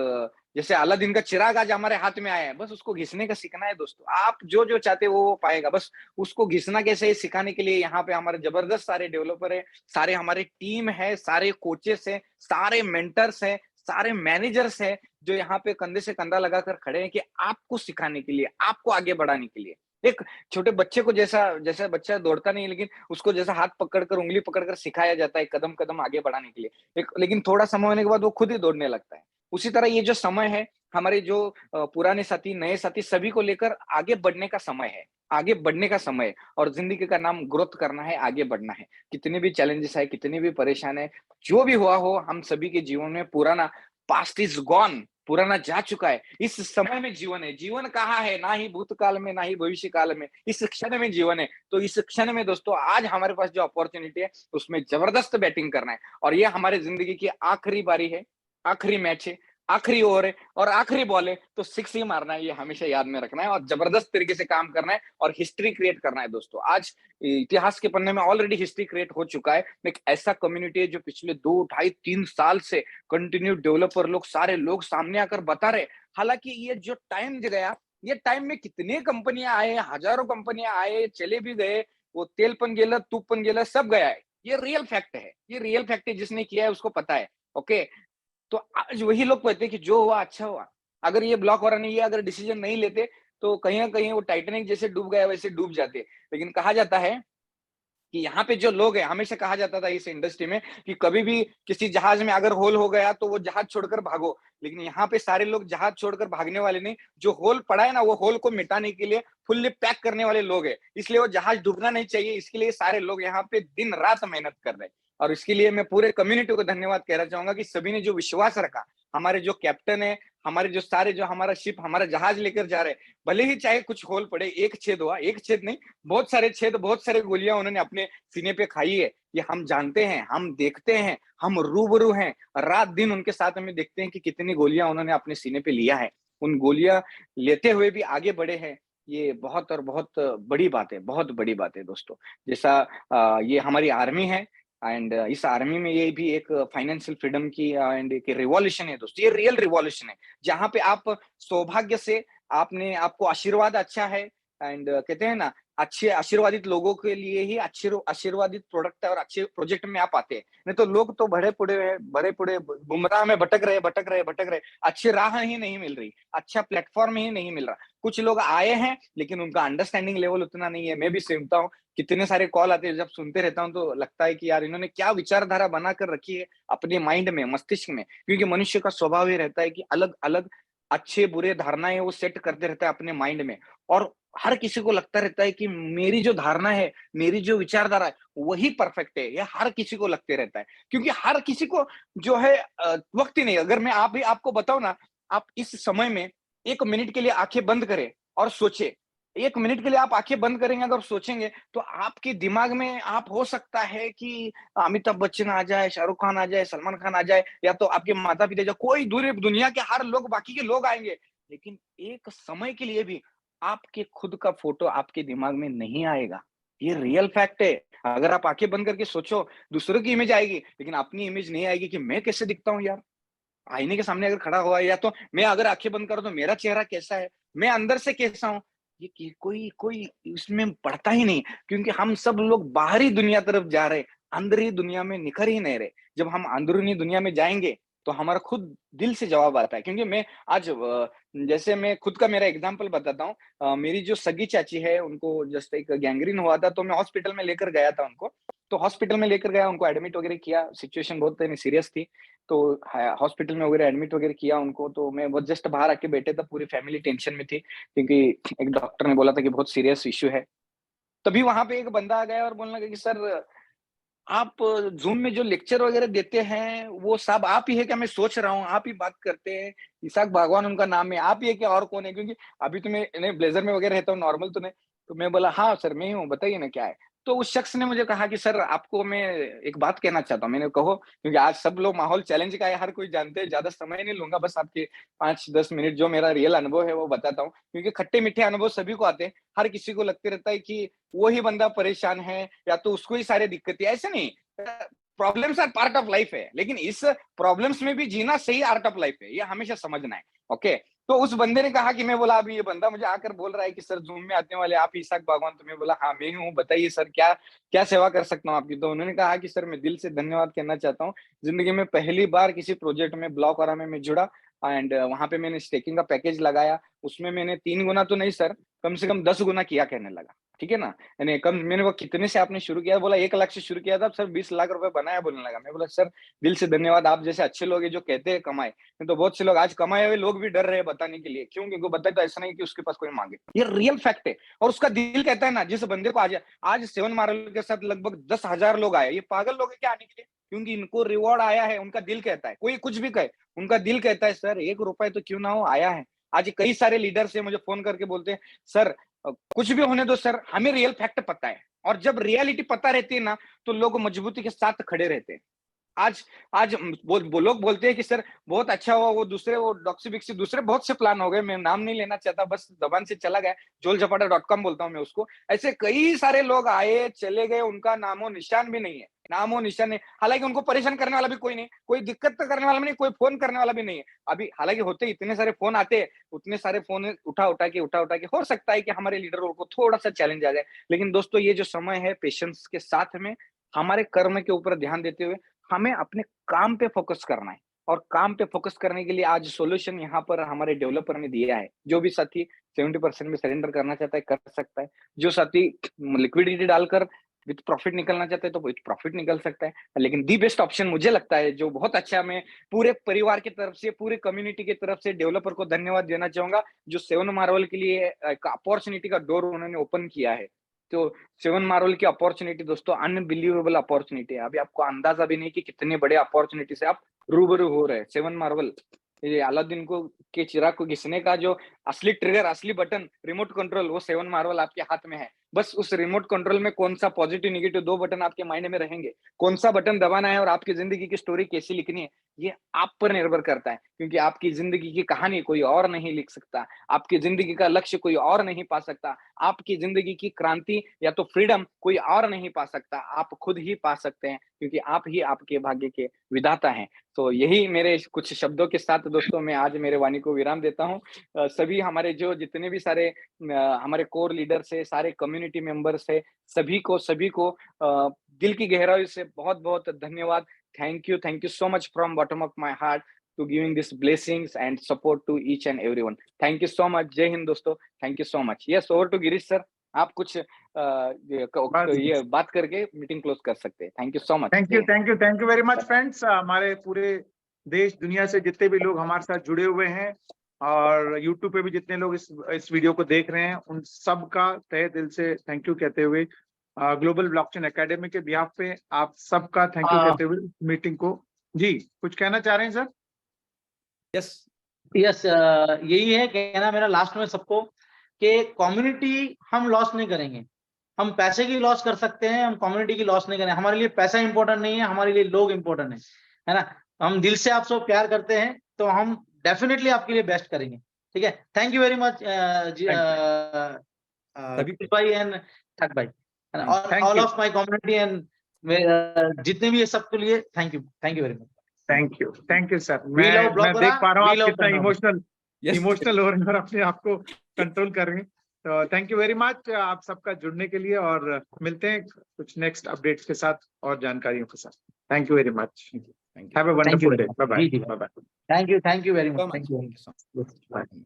जैसे अलादीन का चिराग आज हमारे हाथ में आया है, बस उसको घिसने का सीखना है दोस्तों। आप जो जो चाहते हो वो पाएगा, बस उसको घिसना कैसे है सिखाने के लिए यहाँ पे हमारे जबरदस्त सारे डेवलपर है, सारे हमारे टीम है, सारे कोचेस है, सारे मेंटर्स है, सारे मैनेजर्स है, जो यहाँ पे कंधे से कंधा लगाकर खड़े हैं कि आपको सिखाने के लिए, आपको आगे बढ़ाने के लिए। एक छोटे बच्चे को जैसा जैसा बच्चा दौड़ता नहीं है, लेकिन उसको जैसा हाथ पकड़कर, उंगली पकड़कर सिखाया जाता है कदम कदम आगे बढ़ाने के लिए, एक लेकिन थोड़ा समय होने के बाद वो खुद ही दौड़ने लगता है। उसी तरह ये जो समय है, हमारे जो पुराने साथी, नए साथी, सभी को लेकर आगे बढ़ने का समय है, आगे बढ़ने का समय है। और जिंदगी का नाम ग्रोथ करना है, आगे बढ़ना है। कितने भी चैलेंजेस है, कितने भी परेशान है, जो भी हुआ हो, हम सभी के जीवन में पुराना, पास्ट इज गॉन, पुराना जा चुका है। इस समय में जीवन है। जीवन कहाँ है? ना ही भूतकाल में, ना ही भविष्य काल में, इस क्षण में जीवन है। तो इस क्षण में दोस्तों, आज हमारे पास जो अपॉर्चुनिटी है, उसमें जबरदस्त बैटिंग करना है। और ये हमारे जिंदगी की आखिरी बारी है, आखिरी मैच है, आखिरी ओवर है और आखिरी बॉल है, तो सिक्स ही मारना है। ये हमेशा याद में रखना है और जबरदस्त तरीके से काम करना है और हिस्ट्री क्रिएट करना है दोस्तों। आज इतिहास के पन्ने में ऑलरेडी हिस्ट्री क्रिएट हो चुका है। एक ऐसा कम्युनिटी है जो पिछले 2, ढाई, 3 साल से कंटिन्यू डेवलपर लोग, सारे लोग सामने आकर बता रहे। हालांकि ये जो टाइम गया, ये टाइम में कितने कंपनियां आए, हजारों कंपनियां आए, चले भी गए, वो तेल पण गेलं, तूप पण गेलं, सब गया है। ये रियल फैक्ट है, ये रियल फैक्ट है। जिसने किया है उसको पता है। ओके, तो आज वही लोग कहते हैं कि जो हुआ अच्छा हुआ। अगर ये ब्लॉक हो रहा नहीं है, अगर डिसीजन नहीं लेते, तो कहीं ना कहीं वो टाइटैनिक जैसे डूब गया वैसे डूब जाते। लेकिन कहा जाता है कि यहाँ पे जो लोग हैं, हमेशा कहा जाता था इस इंडस्ट्री में कि कभी भी किसी जहाज में अगर होल हो गया तो वो जहाज छोड़कर भागो, लेकिन यहाँ पे सारे लोग जहाज छोड़कर भागने वाले नहीं, जो होल पड़ा है ना वो होल को मिटाने के लिए फुल्ली पैक करने वाले लोग हैं। इसलिए वो जहाज डूबना नहीं चाहिए, इसके लिए सारे लोग यहाँ पे दिन रात मेहनत कर रहे हैं। और इसके लिए मैं पूरे कम्युनिटी को धन्यवाद कहना चाहूंगा कि सभी ने जो विश्वास रखा, हमारे जो कैप्टन है, हमारे जो सारे जो हमारा शिप, हमारा जहाज लेकर जा रहे हैं, भले ही चाहे कुछ होल पड़े, एक छेद हुआ, एक छेद नहीं, बहुत सारे छेद, बहुत सारे गोलियां उन्होंने अपने सीने पे खाई है, ये हम जानते हैं, हम देखते हैं, हम रूबरू हैं, रात दिन उनके साथ हमें देखते हैं कि कितनी गोलियां उन्होंने अपने सीने पे लिया है। उन गोलियां लेते हुए भी आगे बढ़े हैं, ये बहुत और बहुत बड़ी बात है, बहुत बड़ी बात है दोस्तों। जैसा ये हमारी आर्मी है, एंड इस आर्मी में ये भी एक फाइनेंशियल फ्रीडम की एंड एक रिवॉल्यूशन है दोस्तों, ये रियल रिवॉल्यूशन है, जहाँ पे आप सौभाग्य से आपने, आपको आशीर्वाद अच्छा है, एंड कहते हैं ना, अच्छे आशीर्वादित लोगों के लिए ही अच्छे आशीर्वादित प्रोडक्ट और अच्छे प्रोजेक्ट में आप आते हैं। नहीं तो लोग तो भरे पुड़े गुमराह में भटक रहे, अच्छी राह ही नहीं मिल रही, अच्छा प्लेटफॉर्म ही नहीं मिल रहा। कुछ लोग आए हैं लेकिन उनका अंडरस्टैंडिंग लेवल उतना नहीं है। मैं भी सुनता हूँ, कितने सारे कॉल आते हैं, जब सुनते रहता हूँ तो लगता है कि यार इन्होंने क्या विचारधारा बनाकर रखी है अपने माइंड में, मस्तिष्क में। क्योंकि मनुष्य का स्वभाव ही रहता है कि अलग अलग अच्छे बुरे धारणाएं वो सेट करते रहता है अपने माइंड में, और हर किसी को लगता रहता है कि मेरी जो धारणा है, मेरी जो विचारधारा है वही परफेक्ट है, ये हर किसी को लगते रहता है। क्योंकि हर किसी को जो है वक्त ही नहीं। अगर मैं आप भी आपको बताऊं ना, आप इस समय में 1 मिनट के लिए आंखें बंद करें और सोचे, 1 मिनट के लिए आप आंखें बंद करेंगे अगर सोचेंगे, तो आपके दिमाग में आप हो सकता है कि अमिताभ बच्चन आ जाए, शाहरुख खान आ जाए, सलमान खान आ जाए, या तो आपके माता पिता, जो कोई दूर दुनिया के हर लोग, बाकी के लोग आएंगे, लेकिन एक समय के लिए भी आपके खुद का फोटो आपके दिमाग में नहीं आएगा। ये रियल फैक्ट है। अगर आप आंखें बंद करके सोचो, दूसरों की इमेज आएगी लेकिन अपनी इमेज नहीं आएगी कि मैं कैसे दिखता हूँ यार। आईने के सामने अगर खड़ा हुआ है, या तो मैं अगर आंखें बंद करूं तो मेरा चेहरा कैसा है, मैं अंदर से कैसा हूं, ये कोई कोई इसमें पड़ता ही नहीं। क्योंकि हम सब लोग बाहरी दुनिया तरफ जा रहे हैं, अंदरी दुनिया में निखर ही नहीं रहे। जब हम अंदरूनी दुनिया में जाएंगे तो हमारा खुद दिल से जवाब आता है। क्योंकि मैं आज जैसे मैं खुद का मेरा एग्जांपल बताता हूँ, मेरी जो सगी चाची है, उनको जस्ट एक गैंग्रीन हुआ था, तो मैं हॉस्पिटल में लेकर गया था उनको। तो हॉस्पिटल में लेकर गया, उनको एडमिट वगैरह किया, सिचुएशन बहुत सीरियस थी, तो हॉस्पिटल में वगैरह एडमिट वगैरह किया उनको। तो मैं वो जस्ट बाहर आके बैठे था, पूरी फैमिली टेंशन में थी, क्योंकि एक डॉक्टर ने बोला था कि बहुत सीरियस इश्यू है। तभी वहां पे एक बंदा आ गया और बोलने लगा कि सर, आप जूम में जो लेक्चर वगैरह देते हैं वो सब आप ही है क्या? मैं सोच रहा हूँ आप ही बात करते हैं, इसाक भागवान उनका नाम है, आप ही है क्या, और कौन है? क्योंकि अभी तो मैं ब्लेजर में वगैरह रहता हूँ, नॉर्मल तो नहीं। तो मैं बोला हाँ सर मैं ही हूँ, बताइए ना क्या है। तो उस शख्स ने मुझे कहा कि सर आपको मैं एक बात कहना चाहता हूँ। मैंने कहो, क्योंकि आज सब लोग माहौल चैलेंज का है, हर कोई जानते हैं, ज्यादा समय नहीं लूंगा, बस आपके 5-10 मिनट जो मेरा रियल अनुभव है वो बताता हूँ। क्योंकि खट्टे मीठे अनुभव सभी को आते हैं, हर किसी को लगते रहता है कि वो ही बंदा परेशान है या तो उसको ही सारी दिक्कतें, ऐसे नहीं। Problems are part of life है, लेकिन इस प्रॉब्लम्स में भी जीना सही आर्ट ऑफ लाइफ है, ये हमेशा समझना है। ओके, तो उस बंदे ने कहा कि मैं बोला अभी ये बंदा मुझे आकर बोल रहा है कि सर जूम में आने वाले आप इसाक भागवान, तो मैं बोला हाँ मैं हूँ, बताइए सर क्या क्या सेवा कर सकता हूँ आपकी। तो उन्होंने कहा कि सर मैं दिल से धन्यवाद कहना चाहता हूँ, जिंदगी में पहली बार किसी प्रोजेक्ट में ब्लॉक और में जुड़ा, एंड वहां पे मैंने स्टेकिंग का पैकेज लगाया, उसमें मैंने 3 गुना तो नहीं सर, कम से कम 10 गुना किया कहने लगा। ठीक है ना, यानी कम, मैंने वो कितने से आपने शुरू किया, बोला 1 लाख से शुरू किया था सर, 20 लाख रुपए बनाया बोलने लगा। मैं बोला सर दिल से धन्यवाद, आप जैसे अच्छे लोग हैं जो कहते हैं कमाए, नहीं तो बहुत से लोग आज कमाए हुए लोग भी डर रहे हैं बताने के लिए। क्यों? क्योंकि बताए तो ऐसा नहीं कि उसके पास कोई मांगे, ये रियल फैक्ट है। और उसका दिल कहता है ना, जिस बंदे को आज 7 मार्वल के साथ लगभग 10,000 लोग आए, ये पागल लोग है क्या आने के लिए? क्योंकि इनको रिवॉर्ड आया है, उनका दिल कहता है, कोई कुछ भी कहे, उनका दिल कहता है सर 1 रुपए तो क्यों ना हो, आया है। आज कई सारे लीडर से मुझे फोन करके बोलते हैं सर कुछ भी होने दो सर, हमें रियल फैक्ट पता है। और जब रियलिटी पता रहती है ना, तो लोग मजबूती के साथ खड़े रहते हैं। आज आज लोग बोलते हैं कि सर बहुत अच्छा हुआ, वो दूसरे वो डॉक्सी बिक्सी दूसरे बहुत से प्लान हो गए, मैं नाम नहीं लेना चाहता, बस जबान से चला गया, जोलझपाटा.com बोलता हूं मैं उसको। ऐसे कई सारे लोग आए चले गए, उनका नामो निशान भी नहीं है, नामो निशान नहीं। हालांकि उनको परेशान करने वाला भी कोई नहीं, कोई दिक्कत तो करने वाला भी नहीं, कोई फोन करने वाला भी नहीं है अभी। हालांकि होते इतने सारे फोन आते हैं, उतने सारे फोन उठा के हो सकता है कि हमारे लीडरों को थोड़ा सा चैलेंज आ जाए। लेकिन दोस्तों ये जो समय है, पेशेंस के साथ में हमारे कर्म के ऊपर ध्यान देते हुए हमें अपने काम पे फोकस करना है। और काम पे फोकस करने के लिए आज सॉल्यूशन यहाँ पर हमारे डेवलपर ने दिया है। जो भी साथी 70% में सरेंडर करना चाहता है कर सकता है, जो साथी लिक्विडिटी डालकर विथ प्रॉफिट निकलना चाहते हैं तो विथ प्रॉफिट निकल सकता है, लेकिन दी बेस्ट ऑप्शन मुझे लगता है जो बहुत अच्छा, मैं पूरे परिवार की तरफ से, पूरे कम्युनिटी की तरफ से डेवलपर को धन्यवाद देना चाहूंगा जो 7 मार्वल के लिए एक अपॉर्चुनिटी का डोर उन्होंने ओपन किया है। तो 7 मार्वल की अपॉर्चुनिटी दोस्तों अनबिलीवेबल अपॉर्चुनिटी है। अभी आपको अंदाजा भी नहीं कि कितने बड़े अपॉर्चुनिटी से आप रूबरू हो रहे हैं। 7 मार्वल, ये अलादीन को के चिराग को घिसने का जो असली ट्रिगर, असली बटन, रिमोट कंट्रोल, वो 7 मार्वल आपके हाथ में है। बस उस रिमोट कंट्रोल में कौन सा पॉजिटिव नेगेटिव 2 बटन आपके माइंड में रहेंगे, कौन सा बटन दबाना है और आपकी जिंदगी की स्टोरी कैसी लिखनी है, ये आप पर निर्भर करता है। क्योंकि आपकी जिंदगी की कहानी कोई और नहीं लिख सकता, आपकी जिंदगी का लक्ष्य कोई और नहीं पा सकता, आपकी जिंदगी की क्रांति या तो फ्रीडम कोई और नहीं पा सकता, आप खुद ही पा सकते हैं, क्योंकि आप ही आपके भाग्य के विधाता हैं। तो यही मेरे कुछ शब्दों के साथ दोस्तों मैं आज मेरे वाणी को विराम देता हूँ। सभी हमारे जो जितने भी सारे हमारे कोर लीडर्स है, सारे कम्युनिटी मेंबर्स है, सभी को दिल की गहराई से बहुत बहुत धन्यवाद। Thank you so much from bottom of my heart to giving this blessings and support to each and everyone. Thank you so much. जय हिंद दोस्तों, thank you so much. Yes, over to Girish sir, आप कुछ ये बात करके मीटिंग क्लोज कर सकते हैं। Thank you so much. Thank you very much friends. हमारे पूरे देश दुनिया से जितने भी लोग हमारे साथ जुड़े हुए हैं और YouTube पे भी जितने लोग इस वीडियो को देख रहे हैं, उन सब का तहे दिल से थैंक यू कहते हुए ग्लोबल ब्लॉकचेन एकेडमी के बिहाफ पे आप सबका थैंक यू कहते हुए मीटिंग को, जी कुछ कहना चाह रहे हैं सर? यस, यही है कहना मेरा लास्ट में सबको कि कम्युनिटी हम लॉस नहीं करेंगे। हम पैसे की लॉस कर सकते हैं, हम कम्युनिटी की लॉस नहीं करेंगे। हमारे लिए पैसा इंपॉर्टेंट नहीं है, हमारे लिए लोग इंपॉर्टेंट है ना। हम दिल से आप सब प्यार करते हैं तो हम डेफिनेटली आपके लिए बेस्ट करेंगे। ठीक है, थैंक यू वेरी मच भाई एंड ठग भाई, all of my community and जितने भी ये सबके लिए thank you very much. Thank you sir. मैं देख पा रहा हूँ आप कितना इमोशनल हो रहे हैं और अपने आप को कंट्रोल कर रहे हैं। तो थैंक यू वेरी मच आप सबका जुड़ने के लिए, और मिलते हैं कुछ नेक्स्ट अपडेट्स के साथ और जानकारियों के साथ। Thank you very much. Have a wonderful day. Bye bye. Thank you very much. Thank you.